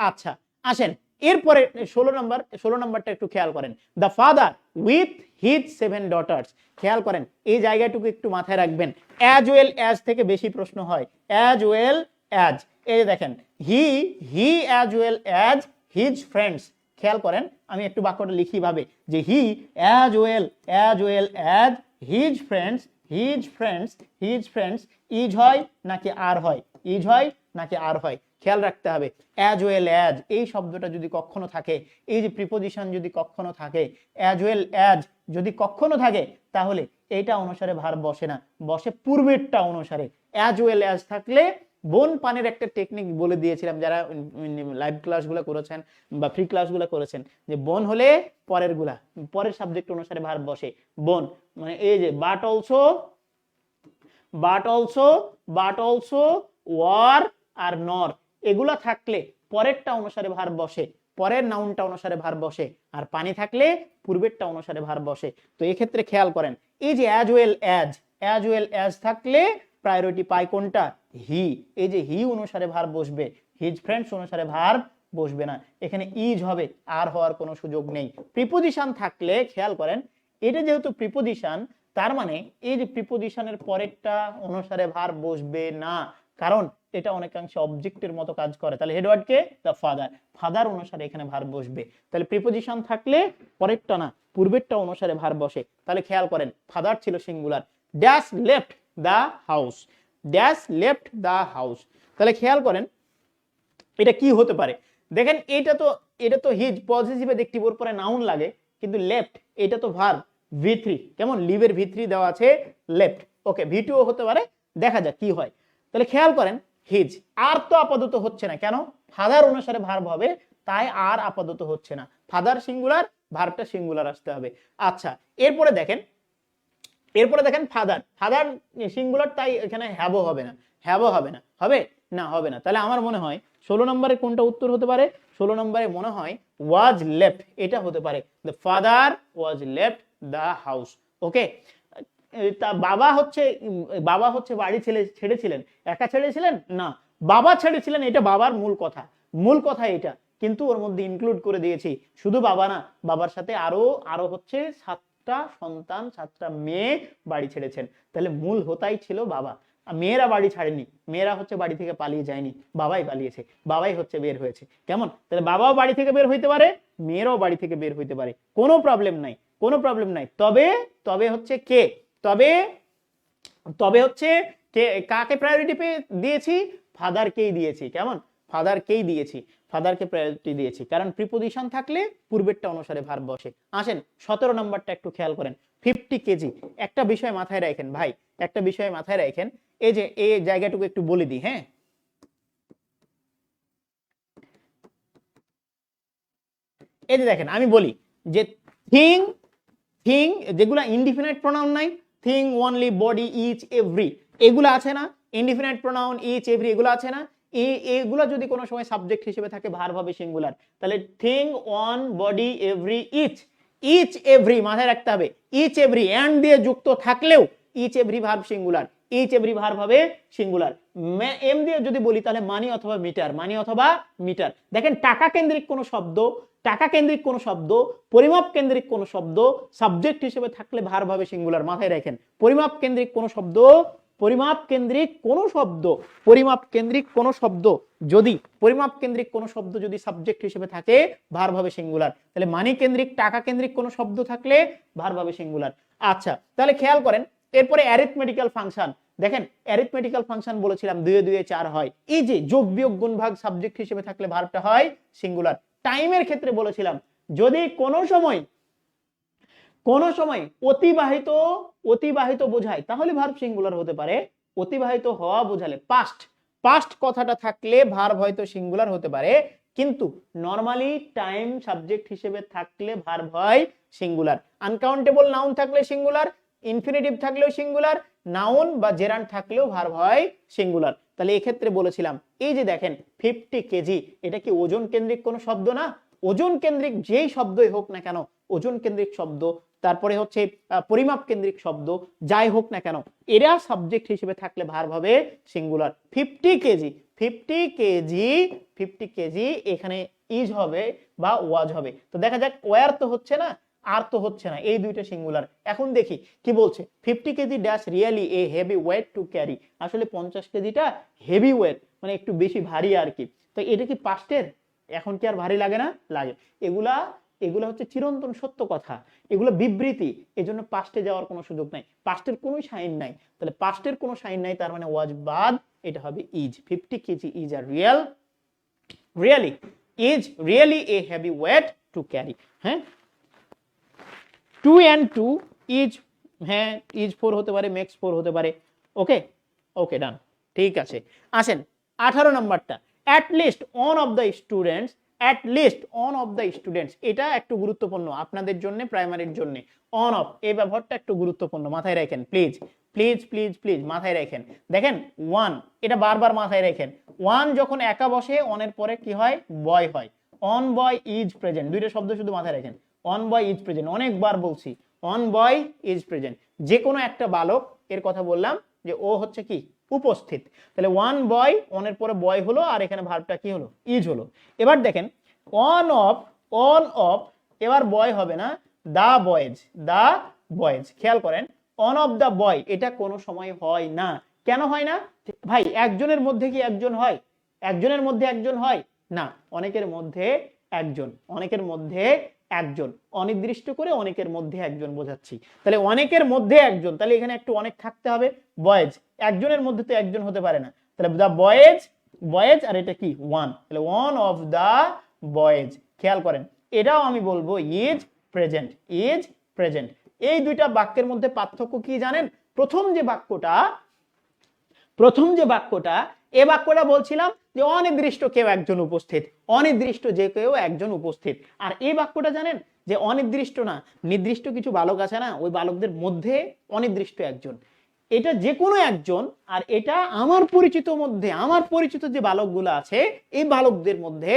আচ্ছা আসেন এরপরে 16 নম্বরটা একটু খেয়াল করেন। The father with his 7 daughters. খেয়াল করেন এই জায়গাটুকু একটু মাথায় রাখবেন, অ্যাজ ওয়েল অ্যাজ থেকে বেশি প্রশ্ন হয়, অ্যাজ ওয়েল অ্যাজ। এই যে দেখেন হি as well as his friends. খেয়াল করেন আমি একটু বাক্যটা লিখি ভাবে যে হি as well as his friends, his friends, his friends. Is হয় নাকি আর হয়? ইজ হয় নাকি আর হয়? খেয়াল রাখতে হবে। অ্যাজ ওয়েল অ্যাজ এই শব্দটা যদি কখনো থাকে, এই যে প্রিপোজিশন যদি কখনো থাকে, অ্যাজ ওয়েল অ্যাজ যদি কখনো থাকে, তাহলে এইটা অনুসারে ভার্ব বসে না, বসে পূর্বেরটা অনুসারে। অ্যাজ ওয়েল অ্যাজ থাকলে বোন পানের একটা টেকনিক বলে দিয়েছিলাম যারা লাইভ ক্লাসগুলো করেছেন বা ফ্রি ক্লাসগুলো করেছেন, যে বোন হলে পরের গুলা, পরের সাবজেক্ট অনুসারে ভার্ব বসে। বোন মানে এই যে but also, but also, but also, or আর নর, এগুলা থাকলে পরেরটা অনুসারে ভার্ব বসে, পরের নাউনটা অনুসারে ভার্ব বসে, আর পানি থাকলে পূর্বেরটা অনুসারে ভার্ব বসে। তো এই ক্ষেত্রে খেয়াল করেন এই যে অ্যাজ ওয়েল অ্যাজ থাকলে প্রায়োরিটি পায় কোনটা? হি। এই যে হি অনুসারে ভার্ব বসবে, হিজ ফ্রেন্ডস অনুসারে ভার্ব বসবে না, এখানে ইজ হবে, আর হওয়ার কোনো সুযোগ নেই। প্রিপোজিশন থাকলে খেয়াল করেন এটা যেহেতু প্রিপোজিশন, তার মানে এই যে প্রিপোজিশনের পরেরটা অনুসারে ভার্ব বসবে না, কারণ এটা অনেকাংশে অবজেক্টের মতো কাজ করে। তাহলে headward K? The father, father অনুসারে এখানে ভার্ব বসবে। তাহলে প্রিপোজিশন থাকলে পরেরটা না পূর্বেরটা অনুসারে ভার্ব বসে। তাহলে খেয়াল করেন ফাদার ছিল singular, dash left the house, dash left the house. তাহলে খেয়াল করেন এটা কি হতে পারে? দেখেন এটা তো হিজ পজিটিভ অ্যাডজেক্টিভ ওর পরে নাউন লাগে, কিন্তু লেফট এটা তো ভার্ব V3, কেমন লিভের V3 দেওয়া আছে লেফট। ওকে V2 হতে পারে, দেখা যাক কি হয়। তাহলে খেয়াল করেন হিজ, আর তো আপাতত হচ্ছে না, কেন? ফাদার অনুসারে ভার্ব হবে, তাই আর আপাতত হচ্ছে না। ফাদার সিঙ্গুলার, ভার্বটা সিঙ্গুলার আসতে হবে। আচ্ছা এরপরে দেখেন ফাদার, ফাদার সিঙ্গুলার, তাই এখানে হ্যাভও হবে না, হ্যাভও হবে না, হবে না, হবে না। তাহলে আমার মনে হয় 16 নম্বরে কোনটা উত্তর হতে পারে? 16 নম্বরে মনে হয় ওয়াজ লেফট, এটা হতে পারে। The father was left the house. Okay, তা বাবা হচ্ছে বাড়ি ছেড়েছিলেন, একা ছেড়েছিলেন না, বাবা ছেড়েছিলেন, এটা বাবার মূল কথা এটা, কিন্তু ওর মধ্যে ইনক্লুড করে দিয়েছি শুধু বাবা না, বাবার সাথে আরো হচ্ছে 7টা সন্তান, 7টা মেয়ে বাড়ি ছেড়েছেন। তাহলে মূল হোতাই ছিল বাবা, মেয়েরা বাড়ি ছাড়েনি, মেয়েরা হচ্ছে বাড়ি থেকে পালিয়ে যায়নি, বাবাই পালিয়েছে, বাবাই হচ্ছে বের হয়েছে। কেমন? তাহলে বাবাও বাড়ি থেকে বের হইতে পারে, মেয়েরাও বাড়ি থেকে বের হইতে পারে, কোনো প্রবলেম নাই, কোনো প্রবলেম নাই। তবে হচ্ছে কে? তবে হচ্ছে কে, কাকে প্রায়োরিটি দিয়েছি? ফাদারকেই দিয়েছি। কেমন? ফাদারকেই দিয়েছি, ফাদারকে প্রায়োরিটি দিয়েছি, কারণ প্রিপোজিশন থাকলে পূর্বেরটা অনুসারে ভার্ব বসে। আসেন 17 নম্বরটা একটু খেয়াল করেন, 50 কেজি। একটা বিষয় মাথায় রাখেন ভাই, একটা বিষয় মাথায় রাখেন, এই যে এই জায়গাটুকু একটু বলে দিই। হ্যাঁ, এই যে দেখেন আমি বলি যে থিং যেগুলা ইনডিফিনাইট প্রোনাউন নাই, thing, only, body, each, every, এগুলো আছে না? ইনডিফিনাইট প্রোনাউন ইচ, এভরি, এগুলো আছে না? এগুলা যদি কোনো সময় সাবজেক্ট হিসেবে থাকে ভার্ব হবে সিঙ্গুলার। তাহলে thing, one, body, every, each, each every মাথায় রাখতে হবে, ইচ এভরি এন্ড দিয়ে যুক্ত থাকলেও each every verb singular, each every verb হবে সিঙ্গুলার। এম দিয়ে যদি বলি তাহলে মানি অথবা মিটার, মানি অথবা মিটার। দেখেন টাকা কেন্দ্রিক কোন শব্দ, টাকা কেন্দ্রিক কোন শব্দ, পরিমাপ কেন্দ্রিক কোন শব্দ সাবজেক্ট হিসেবে থাকলে ভার্ব হবে সিঙ্গুলার, মাথায় রাখেন। পরিমাপ কেন্দ্রিক কোন শব্দ, পরিমাপ কেন্দ্রিক কোন শব্দ, পরিমাপ কেন্দ্রিক কোন শব্দ যদি, পরিমাপ কেন্দ্রিক কোন শব্দ যদি সাবজেক্ট হিসেবে থাকে ভার্ব হবে সিঙ্গুলার। তাহলে মানি কেন্দ্রিক, টাকা কেন্দ্রিক কোন শব্দ থাকলে ভার্ব হবে সিঙ্গুলার। আচ্ছা তাহলে খেয়াল করেন এরপরে অ্যারিথমেটিক্যাল ফাংশন। দেখেন অ্যারিথমেটিক্যাল ফাংশন বলেছিলাম 2 এ 2 এ 4 হয়, এই যে যোগ বিয়োগ গুণ ভাগ সাবজেক্ট হিসেবে থাকলে ভার্বটা হয় সিঙ্গুলার। টাইমের ক্ষেত্রে বলেছিলাম যদি কোনো সময় অতিবাহিত, অতিবাহিত বোঝায় তাহলে ভার্ব সিঙ্গুলার হতে পারে। অতিবাহিত হওয়া বোঝালে পাস্ট, পাস্ট কথাটা থাকলে ভার্ব হয়তো সিঙ্গুলার হতে পারে, কিন্তু নরমালি টাইম সাবজেক্ট হিসেবে থাকলে ভার্ব হয় সিঙ্গুলার। আনকাউন্টেবল নাউন থাকলে সিঙ্গুলার, ইনফিনিটিভ থাকলেও সিঙ্গুলার, নাউন বা জেরান্ড থাকলেও ভার্ব হয় সিঙ্গুলার। তাহলে এই ক্ষেত্রে বলেছিলাম এই যে দেখেন 50 কেজি, এটা কি ওজন কেন্দ্রিক কোনো শব্দ না? ওজন কেন্দ্রিক যেই শব্দই হোক না কেন, ওজন কেন্দ্রিক শব্দ, তারপরে হচ্ছে পরিমাপ কেন্দ্রিক শব্দ, যাই হোক না কেন এরা সাবজেক্ট হিসেবে থাকলে ভার্ব হবে সিঙ্গুলার। 50 কেজি, 50 কেজি, 50 কেজি এখানে ইজ হবে বা ওয়াজ হবে। তো দেখা যাক ওয়ার তো হচ্ছে না, আর তো হচ্ছে না, এই দুইটা সিঙ্গুলার। এখন দেখি কি বলছে, 50 KG dash really a heavy weight to carry. আসলে 50 কেজিটা হেভি ওয়েট মানে একটু বেশি ভারী আর কি। তো এটা কি পাস্টের? এখন কি আর ভারী লাগে না? লাগে। এগুলা এগুলা হচ্ছে চিরন্তন সত্য কথা, এগুলো বিবৃতি, এজন্য পাস্টে যাওয়ার কোনো সুযোগ নাই, পাস্টের কোনো সাইন নাই। তাহলে পাস্টের কোনো সাইন নাই তার মানে ওয়াজ বাদ, এটা হবে is. 50 KG is a real, really is really a heavy weight to carry. হ্যাঁ 2 and 2 ইজ, হ্যাঁ ইজ 4 হতে পারে, মেক্স 4 হতে পারে। ওকে ওকে ডান, ঠিক আছে। আসেন 18 নাম্বারটা, at least on of the students, at least on of the students, এটা একটু গুরুত্বপূর্ণ আপনাদের জন্য, প্রাইমারির জন্য। অন অফ এই ব্যবহারটা একটু গুরুত্বপূর্ণ, মাথায় রাখেন প্লিজ প্লিজ প্লিজ প্লিজ মাথায় রাখেন। দেখেন ওয়ান, এটা বারবার মাথায় রাখেন, ওয়ান যখন একা বসে অনের পরে কি হয়? বয় হয়। অন বয় ইজ প্রেজেন্ট, দুইটা শব্দ শুধু মাথায় রাখেন। অন বয় ইজ প্রেজেন্ট, অনেকবার বলছি অন বয় ইজ প্রেজেন্ট, যে কোনো একটা বালক এর কথা বললাম যে ও হচ্ছে কি? উপস্থিত। তাহলে ওয়ান বয়, অনের পরে বয় হলো, আর এখানে ভার্বটা কি হলো? ইজ হলো। এবার দেখেন অন অফ, অন অফ, এবার বয় হবে না, দা বয়েজ, দা বয়েজ। খেয়াল করেন অন অফ দা বয় এটা কোনো সময় হয় না। কেন হয় না ভাই? একজনের মধ্যে কি একজন হয়? একজনের মধ্যে একজন হয় না, অনেকের মধ্যে একজন, অনেকের মধ্যে একজন, অনির্দিষ্ট করে অনেকের মধ্যে একজন বোঝাচ্ছি। তাহলে অনেকের মধ্যে একজন, তাহলে এখানে একটু অনেক থাকতে হবে। বয়েজ, একজনের মধ্যে তো একজন হতে পারে না, তাহলে দা বয়েজ, বয়েজ, আর এটা কি? ওয়ান, তাহলে ওয়ান অফ দা বয়েজ। খেয়াল করেন এটাও আমি বলবো ইজ প্রেজেন্ট, ইজ প্রেজেন্ট। এই দুইটা বাক্যের মধ্যে পার্থক্য কি জানেন? প্রথম যে বাক্যটা, এ বাক্যটা বলছিলাম যে অনির্দিষ্ট কেউ একজন উপস্থিত, অনির্দিষ্ট যে কেউ একজন উপস্থিত। আর এই বাক্যটা জানেন যে অনির্দিষ্ট না, নির্দিষ্ট কিছু বালক আছে না, ওই বালকদের মধ্যে অনির্দিষ্ট একজন, এটা যে কোনো একজন। আর এটা আমার পরিচিত মধ্যে, আমার পরিচিত যে বালকগুলো আছে এই বালকদের মধ্যে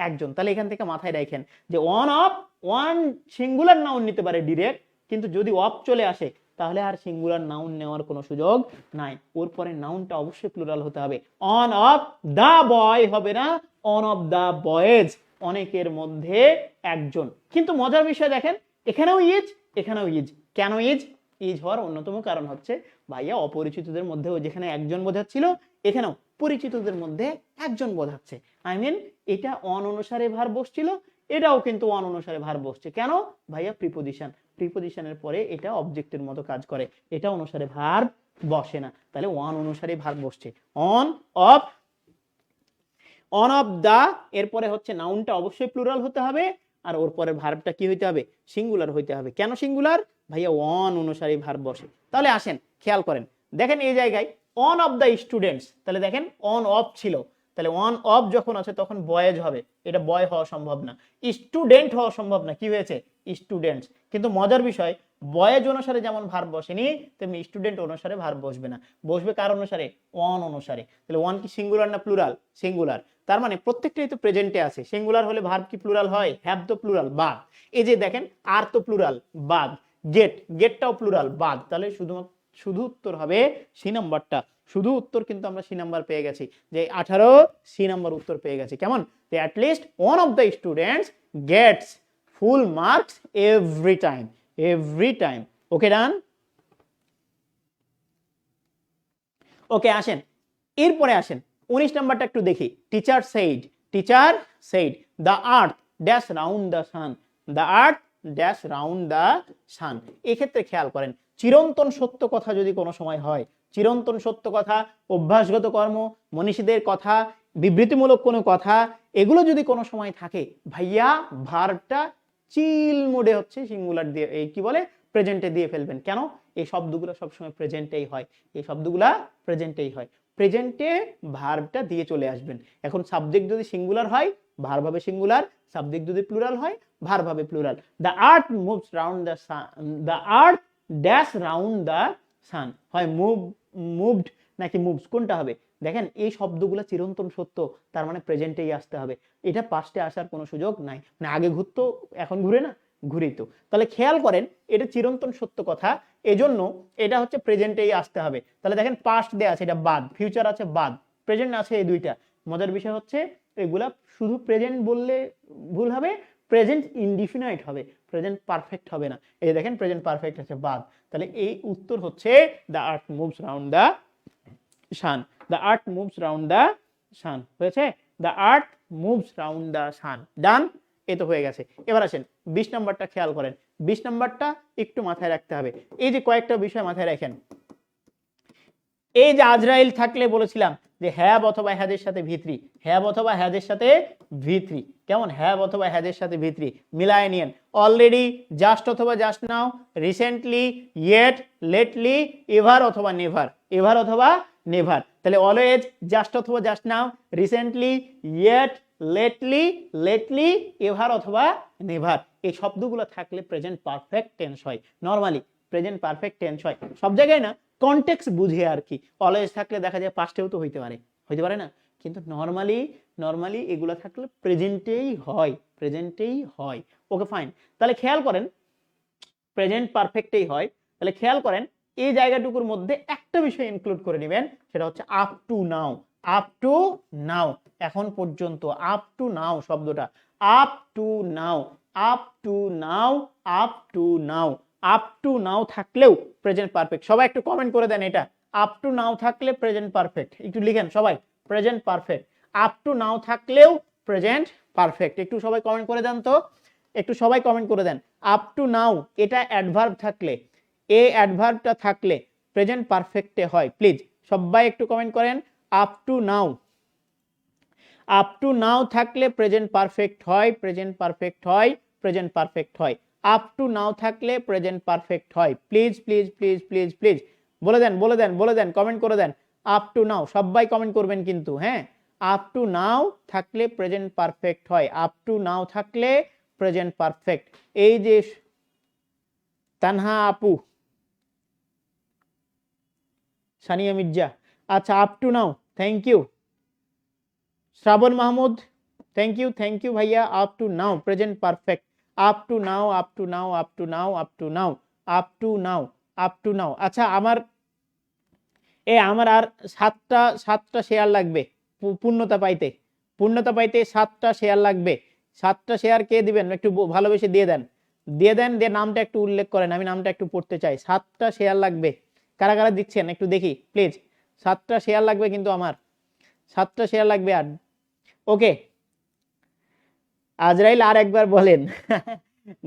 একজন। তাহলে এখান থেকে মাথায় রাখেন যে on of, one singular noun নিতে পারে ডিরেক্ট, কিন্তু যদি অফ চলে আসে তাহলে আর সিঙ্গুলার নাউন নেওয়ার কোনো সুযোগ নাই, ওর পরে নাউনটা অবশ্যই প্লুরাল হতে হবে। অন অফ দা বয় হবে না, অন অফ দা বয়েজ, অনেকের মধ্যে একজন। কিন্তু মজার বিষয় দেখেন এখানেও ইজ, এখানেও ইজ। কেন ইজ? ইজ হওয়ার অন্যতম কারণ হচ্ছে ভাইয়া অপরিচিতদের মধ্যেও যেখানে একজন বোঝাচ্ছিল এখানেও পরিচিতদের মধ্যে একজন বোঝাচ্ছে। আই মিন এটা অন অনুসারে ভার বসছিল, এটাও কিন্তু অন অনুসারে ভার বসছে। কেন ভাইয়া? প্রিপোজিশন, প্রিপোজিশনের পরে এটা অবজেক্টের মতো কাজ করে, এটা অনুসারে ভার বসে না, তাহলে ওয়ান অনুসারে ভার বসছে। On of, on of the, এরপরে হচ্ছে নাউনটা অবশ্যই প্লুরাল হতে হবে, আর ওর পরে ভার্বটা কি হইতে হবে? সিঙ্গুলার হইতে হবে। কেন সিঙ্গুলার? ভাইয়া ওয়ান অনুসারে ভার্ব বসে। তাহলে আসেন খেয়াল করেন, দেখেন এই জায়গায় অন অফ দা স্টুডেন্টস, তাহলে দেখেন অন অফ ছিল, তাহলে অন অফ যখন আছে তখন বয়েজ হবে, এটা বয় হওয়া সম্ভব না। স্টুডেন্ট হওয়া সম্ভব না, কি হয়েছে? স্টুডেন্টস। কিন্তু মজার বিষয় বয়েজ অনুসারে যেমন ভার্ব বসেনি তেমনি স্টুডেন্ট অনুসারে ভার্ব বসবে না, বসবে কার অনুসারে? ওয়ান অনুসারে। তাহলে ওয়ান কি সিঙ্গুলার না প্লুরাল? সিঙ্গুলার। তার মানে প্রত্যেকটাই তো প্রেজেন্টে আছে। সিঙ্গুলার হলে ভার্ব কি প্লুরাল হয়? হ্যাভ তো প্লুরাল, বাদ। এই যে দেখেন আর তো প্লুরাল, বাদ। গেট, গেটটাও প্লুরাল, বাদ। তাহলে শুধু উত্তর হবে সি নাম্বারটা। শুধু উত্তর কিন্তু আমরা সি নাম্বার পেয়ে গেছি, যে 18 সি নাম্বার উত্তর পেয়ে গেছি। কেমন? at least one of the students gets full marks every time. Okay, done? ওকে, আসেন এরপরে আসেন 19 নাম্বারটা একটু দেখি। Teacher said the earth dash round the sun, the earth dash round the sun। এক্ষেত্রে খেয়াল করেন, চিরন্তন সত্য কথা যদি কোনো সময় হয়, চিরন্তন সত্য কথা, অভ্যাসগত কর্ম, মনীষীদের কথা, বিবৃতিমূলক কোনো কথা, এগুলো যদি কোনো সময় থাকে, ভাইয়া ভার্বটা চিল মোডে হচ্ছে সিঙ্গুলার দিয়ে, এই কি বলে, প্রেজেন্টে দিয়ে ফেলবেন। কেন? এই শব্দগুলো সবসময় প্রেজেন্টেই হয়, এই শব্দগুলা প্রেজেন্টেই হয়। প্রেজেন্টে ভার্বটা দিয়ে চলে আসবেন। এখন সাবজেক্ট যদি সিঙ্গুলার হয় ভার্ব হবে সিঙ্গুলার, সাবজেক্ট যদি প্লুরাল হয় ভার্ব হবে plural. The earth moves round the sun, the earth dash round the সান। হয় মুভড নাকি মুভস, কোনটা হবে? দেখেন এই শব্দগুলো চিরন্তন সত্য, তার মানে প্রেজেন্টেই আসতে হবে। এটা পাস্টে আসার কোনো সুযোগ নাই। মানে আগে ঘুরতো, এখন ঘুরে না? ঘুরিত। তাহলে খেয়াল করেন এটা চিরন্তন সত্য কথা, এজন্য এটা হচ্ছে প্রেজেন্টেই আসতে হবে। তাহলে দেখেন পাস্ট দেয়া আছে, এটা বাদ, ফিউচার আছে বাদ, প্রেজেন্ট আছে এই দুইটা। মজার বিষয় হচ্ছে এগুলা শুধু প্রেজেন্ট বললে ভুল হবে, প্রেজেন্ট ইনডিফিনাইট হবে, প্রেজেন্ট পারফেক্ট হবে না। এই দেখেন প্রেজেন্ট পারফেক্ট আছে বাদ। তাহলে এই উত্তর হচ্ছে the earth moves round the sun, the earth moves round the sun. হয়েছে? The earth moves round the sun. Done? এ তো হয়ে গেছে। এবার আসেন 20 নাম্বারটা খেয়াল করেন। 20 নাম্বারটা একটু মাথায় রাখতে হবে। এই যে কয়েকটা বিষয় মাথায় রাখেন। এই যে আজরাইল থাকলে বলেছিলাম যে হ্যাভ অথবা হ্যাজের সাথে ভি3, হ্যাভ অথবা হ্যাজের সাথে ভি3। কেমন? হ্যাভ অথবা হ্যাজের সাথে ভি3 মিলায় নিয়েন। অলরেডি, জাস্ট অথবা just now, recently, yet, lately, ever অথবা নেভার, এভার অথবা নেভার। তাহলে অলওয়েজ, জাস্ট অথবা just now, recently, yet, lately, ever অথবা নেভার। এই শব্দগুলো থাকলে প্রেজেন্ট পারফেক্ট টেন্স হয়। নরমালি প্রেজেন্ট পারফেক্ট টেন্স হয়, সব জায়গায় না, কনটেক্সট বুঝে আর কি। অলওয়েজ থাকলে দেখা যায় পাস্টেও তো হইতে পারে না, কিন্তু নরমালি এগুলো থাকলে প্রেজেন্টেই হয়। ওকে ফাইন। তাহলে খেয়াল করেন প্রেজেন্ট পারফেক্টেই হয়। তাহলে খেয়াল করেন এই জায়গাটুকুর মধ্যে একটা বিষয় ইনক্লুড করে নেবেন, সেটা হচ্ছে up to now. Up to now, এখন পর্যন্ত, আপ টু নাও শব্দটা, up to now, up to now, up to now. Up to now থাকলেও প্রেজেন্ট পারফেক্ট। সবাই একটু কমেন্ট করে দেন এটা, আপ টু নাও থাকলে প্রেজেন্ট পারফেক্ট। একটু লিখেন সবাই, present perfect. Up to now থাকলেও প্রেজেন্ট পারফেক্ট। একটু সবাই কমেন্ট করে দেন তো, একটু সবাই কমেন্ট করে দেন। আপ টু নাও এটা অ্যাডভার্ব থাকলে, এই অ্যাডভার্বটা থাকলে প্রেজেন্ট পারফেক্টে হয়। প্লিজ সবাই একটু কমেন্ট করেন। Up to now, up to now থাকলে প্রেজেন্ট পারফেক্ট হয়, প্রেজেন্ট পারফেক্ট হয়, প্রেজেন্ট পারফেক্ট হয়। আপ টু নাও থাকলে প্রেজেন্ট পারফেক্ট হয়। Please please please please please বলে দেন, কমেন্ট করে দেন। আপ টু নাও সবাই কমেন্ট করবেন কিন্তু, হ্যাঁ। আপ টু নাও থাকলে প্রেজেন্ট পারফেক্ট হয়, আপ টু নাও থাকলে প্রেজেন্ট পারফেক্ট। এই যে তানহা আপু, সানিয়া মির্জা, আচ্ছা up to now, thank you. Shraban Mahmud, thank you ভাইয়া। Up to now present perfect, up to now, up to now, up to now, up to now, up to now, up to now. আচ্ছা আমার আর সাতটা শেয়ার লাগবে পূর্ণতা পাইতে, 7টা শেয়ার লাগবে। 7টা শেয়ার কে দিবেন একটু ভালোবেসে দিয়ে দেন, দিয়ে নামটা একটু উল্লেখ করেন, আমি নামটা একটু পড়তে চাই। 7টা শেয়ার লাগবে, কারা কারা দিচ্ছেন একটু দেখি প্লিজ। 7টা শেয়ার লাগবে কিন্তু আমার, 7টা শেয়ার লাগবে। আর ওকে আজরাইল আর একবার বলেন।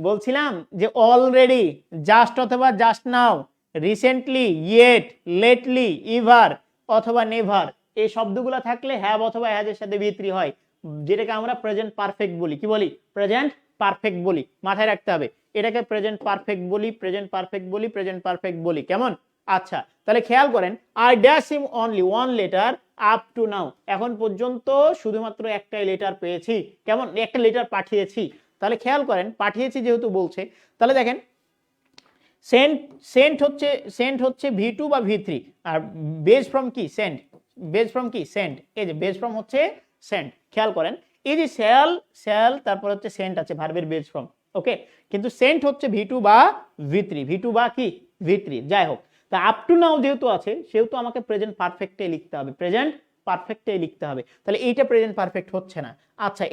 বলছিলাম যে অলরেডি, জাস্ট অথবা just now, recently, yet, lately, ever অথবা নেভার, এই শব্দগুলো থাকলে হ্যাভ অথবা হ্যাজ এর সাথে ভি3 হয়, যেটাকে আমরা প্রেজেন্ট পারফেক্ট বলি। কি বলি? প্রেজেন্ট পারফেক্ট বলি। মাথায় রাখতে হবে এটাকে প্রেজেন্ট পারফেক্ট বলি, প্রেজেন্ট পারফেক্ট বলি, প্রেজেন্ট পারফেক্ট বলি। কেমন? আচ্ছা তাহলে খেয়াল করেন, I dash him only one letter up to now, এখন পর্যন্ত শুধুমাত্র একটাই লেটার পেয়েছি। কেমন? একটা লেটার পাঠিয়েছি। তাহলে খেয়াল করেন পাঠিয়েছি যেহেতু বলছে, তাহলে দেখেন সেন্ট সেন্ট হচ্ছে ভি2 বা ভি3, আর বেজ ফ্রম কি সেন্ট, বেজ ফ্রম কি সেন্ট, এই যে বেজ ফ্রম হচ্ছে সেন্ট। খেয়াল করেন এই যে শ্যাল তারপর হচ্ছে সেন্ট আছে ভার্বের বেজ ফ্রম, ওকে, কিন্তু সেন্ট হচ্ছে ভি2 বা ভি3, ভি2 বা কি ভি3, যাই হোক। তা আপ টু নাও যেহেতু আছে সেহেতু আমাকে প্রেজেন্ট পারফেক্টে লিখতে হবে, প্রেজেন্ট পারফেক্টে লিখতে হবে। তাহলে এইটা প্রেজেন্ট পারফেক্ট হচ্ছে না। আচ্ছা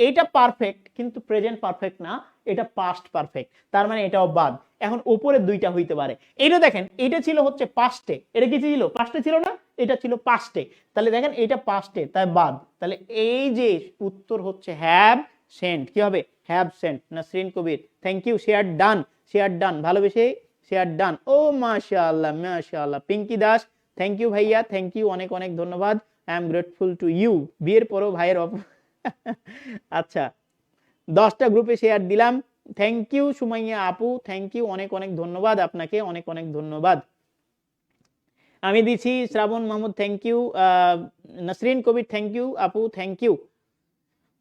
এইটা পারফেক্ট কিন্তু প্রেজেন্ট পারফেক্ট না, এটা পাস্ট পারফেক্ট, তার মানে এটাও বাদ। এখন উপরের দুইটা হইতে পারে। এটা দেখেন এটা ছিল হচ্ছে পাস্টে, এটা কি ছিল পাস্টে ছিল না, এটা ছিল পাস্টে, তাহলে দেখেন এটা পাস্টে তাই বাদ। তাহলে এই যে উত্তর হচ্ছে হ্যাভ সেন্ট, কি হবে have sent. Nasrin Kabir thank you, share done ভালোবেসে শেয়ার ডান। ও মাশাআল্লাহ মাশাআল্লাহ। পিঙ্কি দাস থ্যাংক ইউ ভাইয়া, থ্যাংক ইউ, অনেক অনেক ধন্যবাদ। I am grateful to you. বিয়ের পরও ভাইয়ের আচ্ছা 10টা গ্রুপে শেয়ার দিলাম, থ্যাংক ইউ সুমাইয়া আপু, থ্যাংক ইউ, অনেক অনেক ধন্যবাদ আপনাকে, অনেক অনেক ধন্যবাদ। আমি দিচ্ছি Shraban Mahmud thank you, Nasrin Kabir thank you আপু, থ্যাংক ইউ,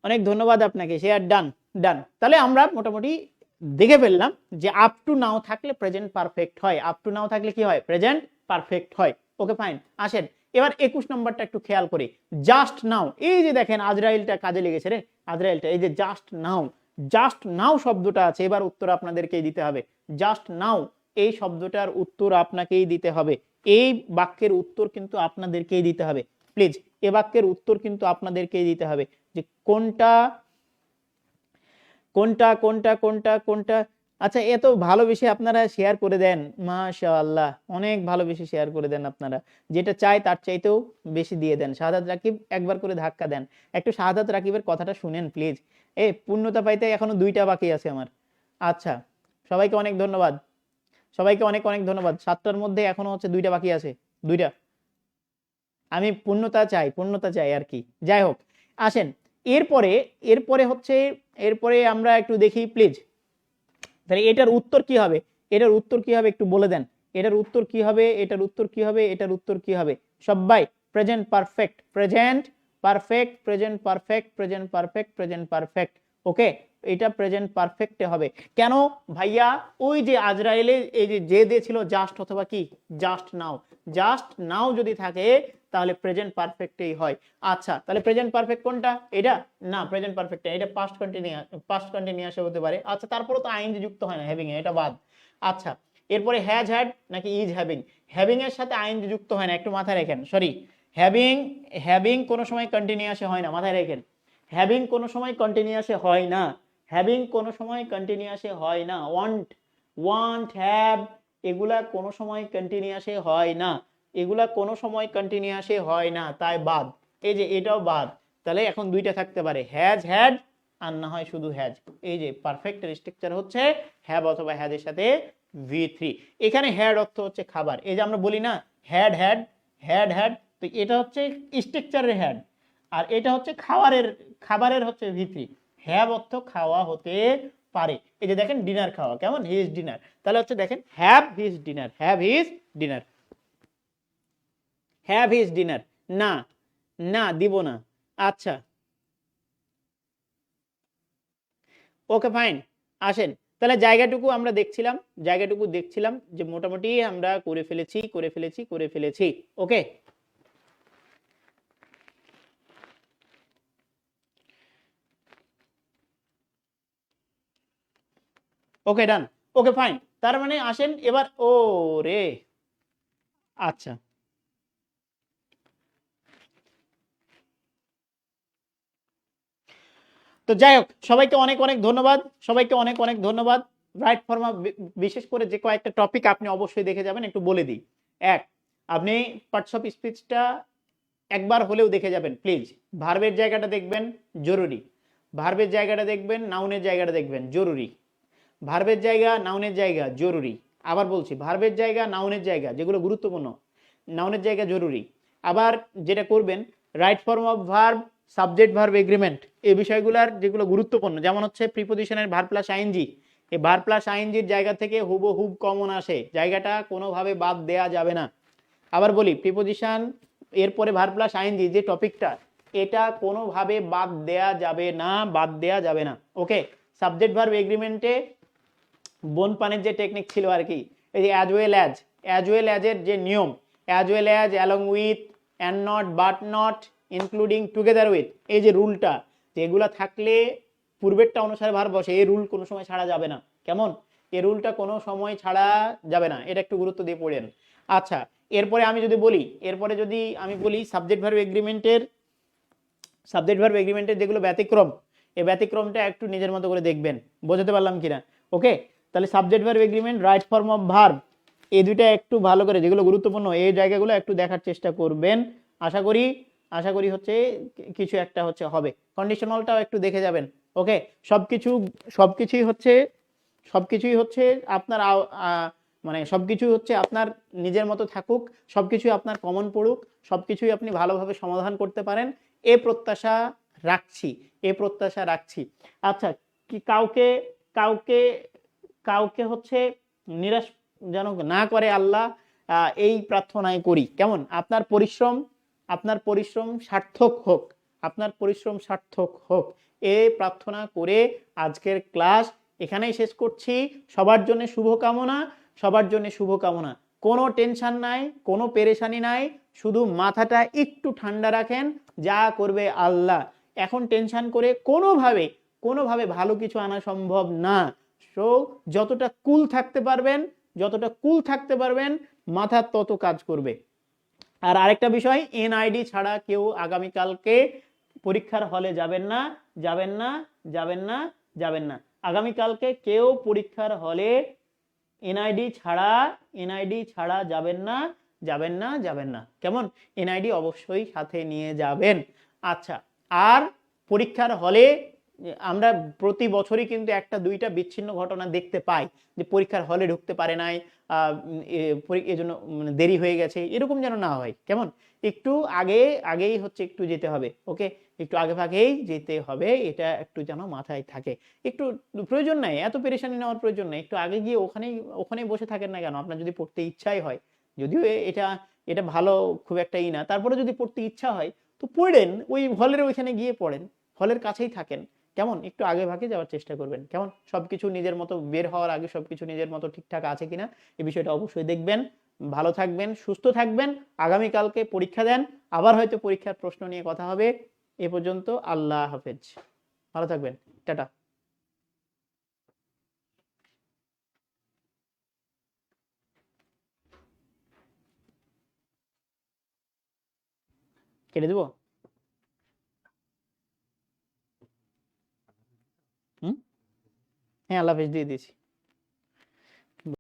অনেক ধন্যবাদ আপনাকে। Share done done. তাহলে আমরা মোটামুটি দেখে ফেললাম যে আপ টু নাও থাকলে প্রেজেন্ট পারফেক্ট হয়, আপ টু নাও থাকলে কি হয় প্রেজেন্ট পারফেক্ট হয়। Okay fine. আসেন এবার 21 নম্বরটা একটু খেয়াল করি। জাস্ট নাও, এই যে দেখেন আজরাইলটা কাজে লেগেছে রে, আজরাইলটা, এই যে জাস্ট নাও শব্দটা আছে, এবার উত্তর আপনাদেরকেই দিতে হবে। জাস্ট নাও এই শব্দটার উত্তর আপনাকেই দিতে হবে, এই বাক্যের উত্তর কিন্তু আপনাদেরকেই দিতে হবে। প্লিজ এ বাক্যের উত্তর কিন্তু আপনাদেরকেই দিতে হবে যে কোনটা কোনটা কোনটা কোনটা কোনটা। আচ্ছা এত ভালোবেসে আপনারা শেয়ার করে দেন, মাশাআল্লাহ, অনেক ভালোবেসে শেয়ার করে দেন আপনারা, যেটা চাই তার চাইতেও বেশি দিয়ে দেন। শাহাদাত রাকিব একবার করে ধাক্কা দেন, একটু শাহাদাত রাকিবের কথাটা শুনেন প্লিজ। পূর্ণতা পাইতে এখনো 2টা বাকি আছে আমার। আচ্ছা সবাইকে অনেক ধন্যবাদ, সবাইকে অনেক অনেক ধন্যবাদ। 7টার মধ্যে এখনো হচ্ছে 2টা বাকি আছে, 2টা। আমি পূর্ণতা চাই আর কি, যাই হোক। আসেন এরপরে এরপরে আমরা একটু দেখি প্লিজ। তাহলে এটার উত্তর কি হবে, এটার উত্তর কি হবে একটু বলে দেন, এটার উত্তর কি হবে, এটার উত্তর কি হবে, এটার উত্তর কি হবে সবাই। Present perfect, present perfect, present perfect, present perfect, present perfect, okay. এটা প্রেজেন্ট পারফেক্টে হবে কেন ভাইয়া, ওই যে আজরাইলে এই যে দিয়েছিল জাস্ট অথবা কি জাস্ট নাও যদি থাকে তাহলে প্রেজেন্ট পারফেক্টেই হয়। আচ্ছা তাহলে প্রেজেন্ট পারফেক্ট কোনটা, এটা না, প্রেজেন্ট পারফেক্ট এটা পাস্ট কন্টিনিউয়াস হতে পারে। আচ্ছা তারপরে তো আইএনজি যুক্ত হয় না, হ্যাভিং এ, এটা বাদ। আচ্ছা এরপরে হ্যাজ হ্যাড নাকি ইজ হ্যাভিং, হ্যাভিং এর সাথে আইএনজি যুক্ত হয় না, একটু মাথায় রাখেন। সরি, হ্যাভিং কোনো সময় কন্টিনিউয়াসে হয় না, মাথায় রাখেন। হ্যাভিং কোনো সময় কন্টিনিউয়াসে হয় না, হ্যাভিং কোনো সময় কন্টিনিউয়াসে হয় না। ওয়ান্ট হ্যাভ এগুলা কোনো সময় কন্টিনিউয়াসে হয় না, এগুলা কোনো সময় কন্টিনিউয়াসে হয় না, তাই বাদ। এই যে এটাও বাদ। তাহলে এখন 2টা থাকতে পারে, হ্যাজ হ্যাড আর না হয় শুধু হ্যাজ। এই যে পারফেক্ট স্ট্রাকচার হচ্ছে হ্যাভ অথবা হ্যাজ এর সাথে ভি3। এখানে হ্যাড অর্থ হচ্ছে খাবার, এই যে আমরা বলি না হ্যাড হ্যাড হ্যাড হ্যাড, তো এটা হচ্ছে স্ট্রাকচারের হ্যাড, আর এটা হচ্ছে খাবারের হচ্ছে ভি3। হ্যাভ অর্থ খাওয়া হতে পারে, এই যে দেখেন ডিনার খাওয়া, কেমন হিজ ডিনার, তাহলে হচ্ছে দেখেন have his dinner, have his dinner, have his dinner. না না দিব না। আচ্ছা ওকে ফাইন। আসেন তাহলে জায়গাটুকু দেখছিলাম যে মোটামুটি আমরা করে ফেলেছি। ওকে ওকে ডান, ওকে ফাইন। তার মানে আসেন এবার, ও রে, আচ্ছা তো যাই হোক, সবাইকে অনেক অনেক ধন্যবাদ, সবাইকে অনেক অনেক ধন্যবাদ। রাইট ফর্মা বিশেষ করে যে কয়েকটা টপিক আপনি অবশ্যই দেখে যাবেন, একটু বলে দিই। এক, আপনি পার্টস অফ স্পিচটা একবার হলেও দেখে যাবেন প্লিজ। ভার্বের জায়গাটা দেখবেন, জরুরি। ভার্বের জায়গাটা দেখবেন, নাউনের জায়গাটা দেখবেন, জরুরি। ভার্বের জায়গা নাউনের জায়গা জরুরি। আবার বলছি, ভার্বের জায়গা নাউনের জায়গা যেগুলো গুরুত্বপূর্ণ, নাউনের জায়গা জরুরি। আবার যেটা করবেন, right form of verb, subject verb agreement, এই বিষয়গুলোর যেগুলো গুরুত্বপূর্ণ, যেমন হচ্ছে প্রিপোজিশনের ভার্ব প্লাস আইএনজি, এই ভার্ব প্লাস আইএনজির জায়গা থেকে হুবহুব কমন আসে, জায়গাটা কোনোভাবে বাদ দেয়া যাবে না। আবার বলি, প্রিপোজিশন এরপরে ভার্ব প্লাস আইএনজি যে টপিকটা, এটা কোনোভাবে বাদ দেয়া যাবে না, ওকে। সাবজেক্ট ভার্ব এগ্রিমেন্টে বোন পানের যে টেকনিক ছিল আর কি, এই যে অ্যাজ ওয়েল অ্যাজ এর যে নিয়ম, as well as, along with, and not, but not, including, together with, এই যে রুলটা, যে এগুলা থাকলে পূর্বেরটা অনুসারে ভার বসে, এই রুল কোনো সময় ছাড়া যাবে না। কেমন? এই রুলটা কোনো সময় ছাড়া যাবে না, এটা একটু গুরুত্ব দিয়ে পড়েন। আচ্ছা, এরপরে যদি আমি বলি সাবজেক্ট ভার্ব এগ্রিমেন্টের যেগুলো ব্যতিক্রম, এই ব্যতিক্রমটা একটু নিজের মতো করে দেখবেন, বোঝাতে পারলাম কিনা। ওকে, তাহলে subject verb agreement, right form of verb, এই দুইটা একটু ভালো করে, যেগুলো গুরুত্বপূর্ণ এই জায়গাগুলো একটু দেখার চেষ্টা করবেন। আশা করি হচ্ছে কিছু একটা হচ্ছে হবে। কন্ডিশনালটাও একটু দেখে যাবেন। ওকে, সবকিছুই হচ্ছে আপনার মানে সবকিছু হচ্ছে আপনার নিজের মতো থাকুক, সবকিছুই আপনার কমন পড়ুক, সবকিছুই আপনি ভালোভাবে সমাধান করতে পারেন, এ প্রত্যাশা রাখছি। আচ্ছা, কি কাউকে কাউকে কাউকে হচ্ছে নিরাশ যেন না করে আল্লাহ, এই প্রার্থনাই করি। কেমন? আপনার পরিশ্রম সার্থক হোক, এ প্রার্থনা করে আজকের ক্লাস এখানেই শেষ করছি। সবার জন্য শুভকামনা। কোনো টেনশন নাই, কোনো পেরেশানি নাই, শুধু মাথাটা একটু ঠান্ডা রাখেন, যা করবে আল্লাহ। এখন টেনশন করে কোনোভাবে ভালো কিছু আনা সম্ভব না। সো যতটা কুল থাকতে পারবেন মাথা তত কাজ করবে। আর আরেকটা বিষয়, এনআইডি ছাড়া কেউ আগামীকালকে পরীক্ষার হলে যাবেন না। আগামীকালকে কেউ পরীক্ষার হলে এনআইডি ছাড়া যাবেন না। কেমন? এনআইডি অবশ্যই সাথে নিয়ে যাবেন। আচ্ছা, আর পরীক্ষার হলে আমরা প্রতি বছরই কিন্তু একটা দুইটা বিচ্ছিন্ন ঘটনা দেখতে পাই, যে পরীক্ষার হলে ঢুকতে পারে নাই, এজন্য দেরি হয়ে গেছে, এরকম যেন না হয়। কেমন? একটু আগেই হচ্ছে একটু যেতে হবে। ওকে, একটু আগেই যেতে হবে, এটা একটু যেন মাথায় থাকে। একটু প্রয়োজন নাই, এত পেরেশানি নেওয়ার প্রয়োজন নাই। একটু আগে গিয়ে ওখানেই বসে থাকেন না কেন? আপনার যদি পড়তে ইচ্ছাই হয়, যদিও এটা ভালো খুব একটা না, তারপরে যদি পড়তে ইচ্ছা হয় তো পড়েন, ওই হলের ওইখানে গিয়ে পড়েন, হলের কাছেই থাকেন। কেমন? একটু আগে ভাগে যাওয়ার চেষ্টা করবেন। কেমন? সবকিছু নিজের মতো বের হওয়ার আগে সবকিছু নিজের মতো ঠিকঠাক আছে কিনা এই বিষয়টা অবশ্যই দেখবেন। ভালো থাকবেন, সুস্থ থাকবেন। আগামীকালকে পরীক্ষা দেন, আবার হয়তো পরীক্ষার প্রশ্ন নিয়ে কথা হবে। এ পর্যন্ত আল্লাহ হাফেজ, ভালো থাকবেন, টাটা। কেটে দেবো? হুম, হ্যাঁ, আল্লাহ হাফেজ দিয়ে দিয়েছি।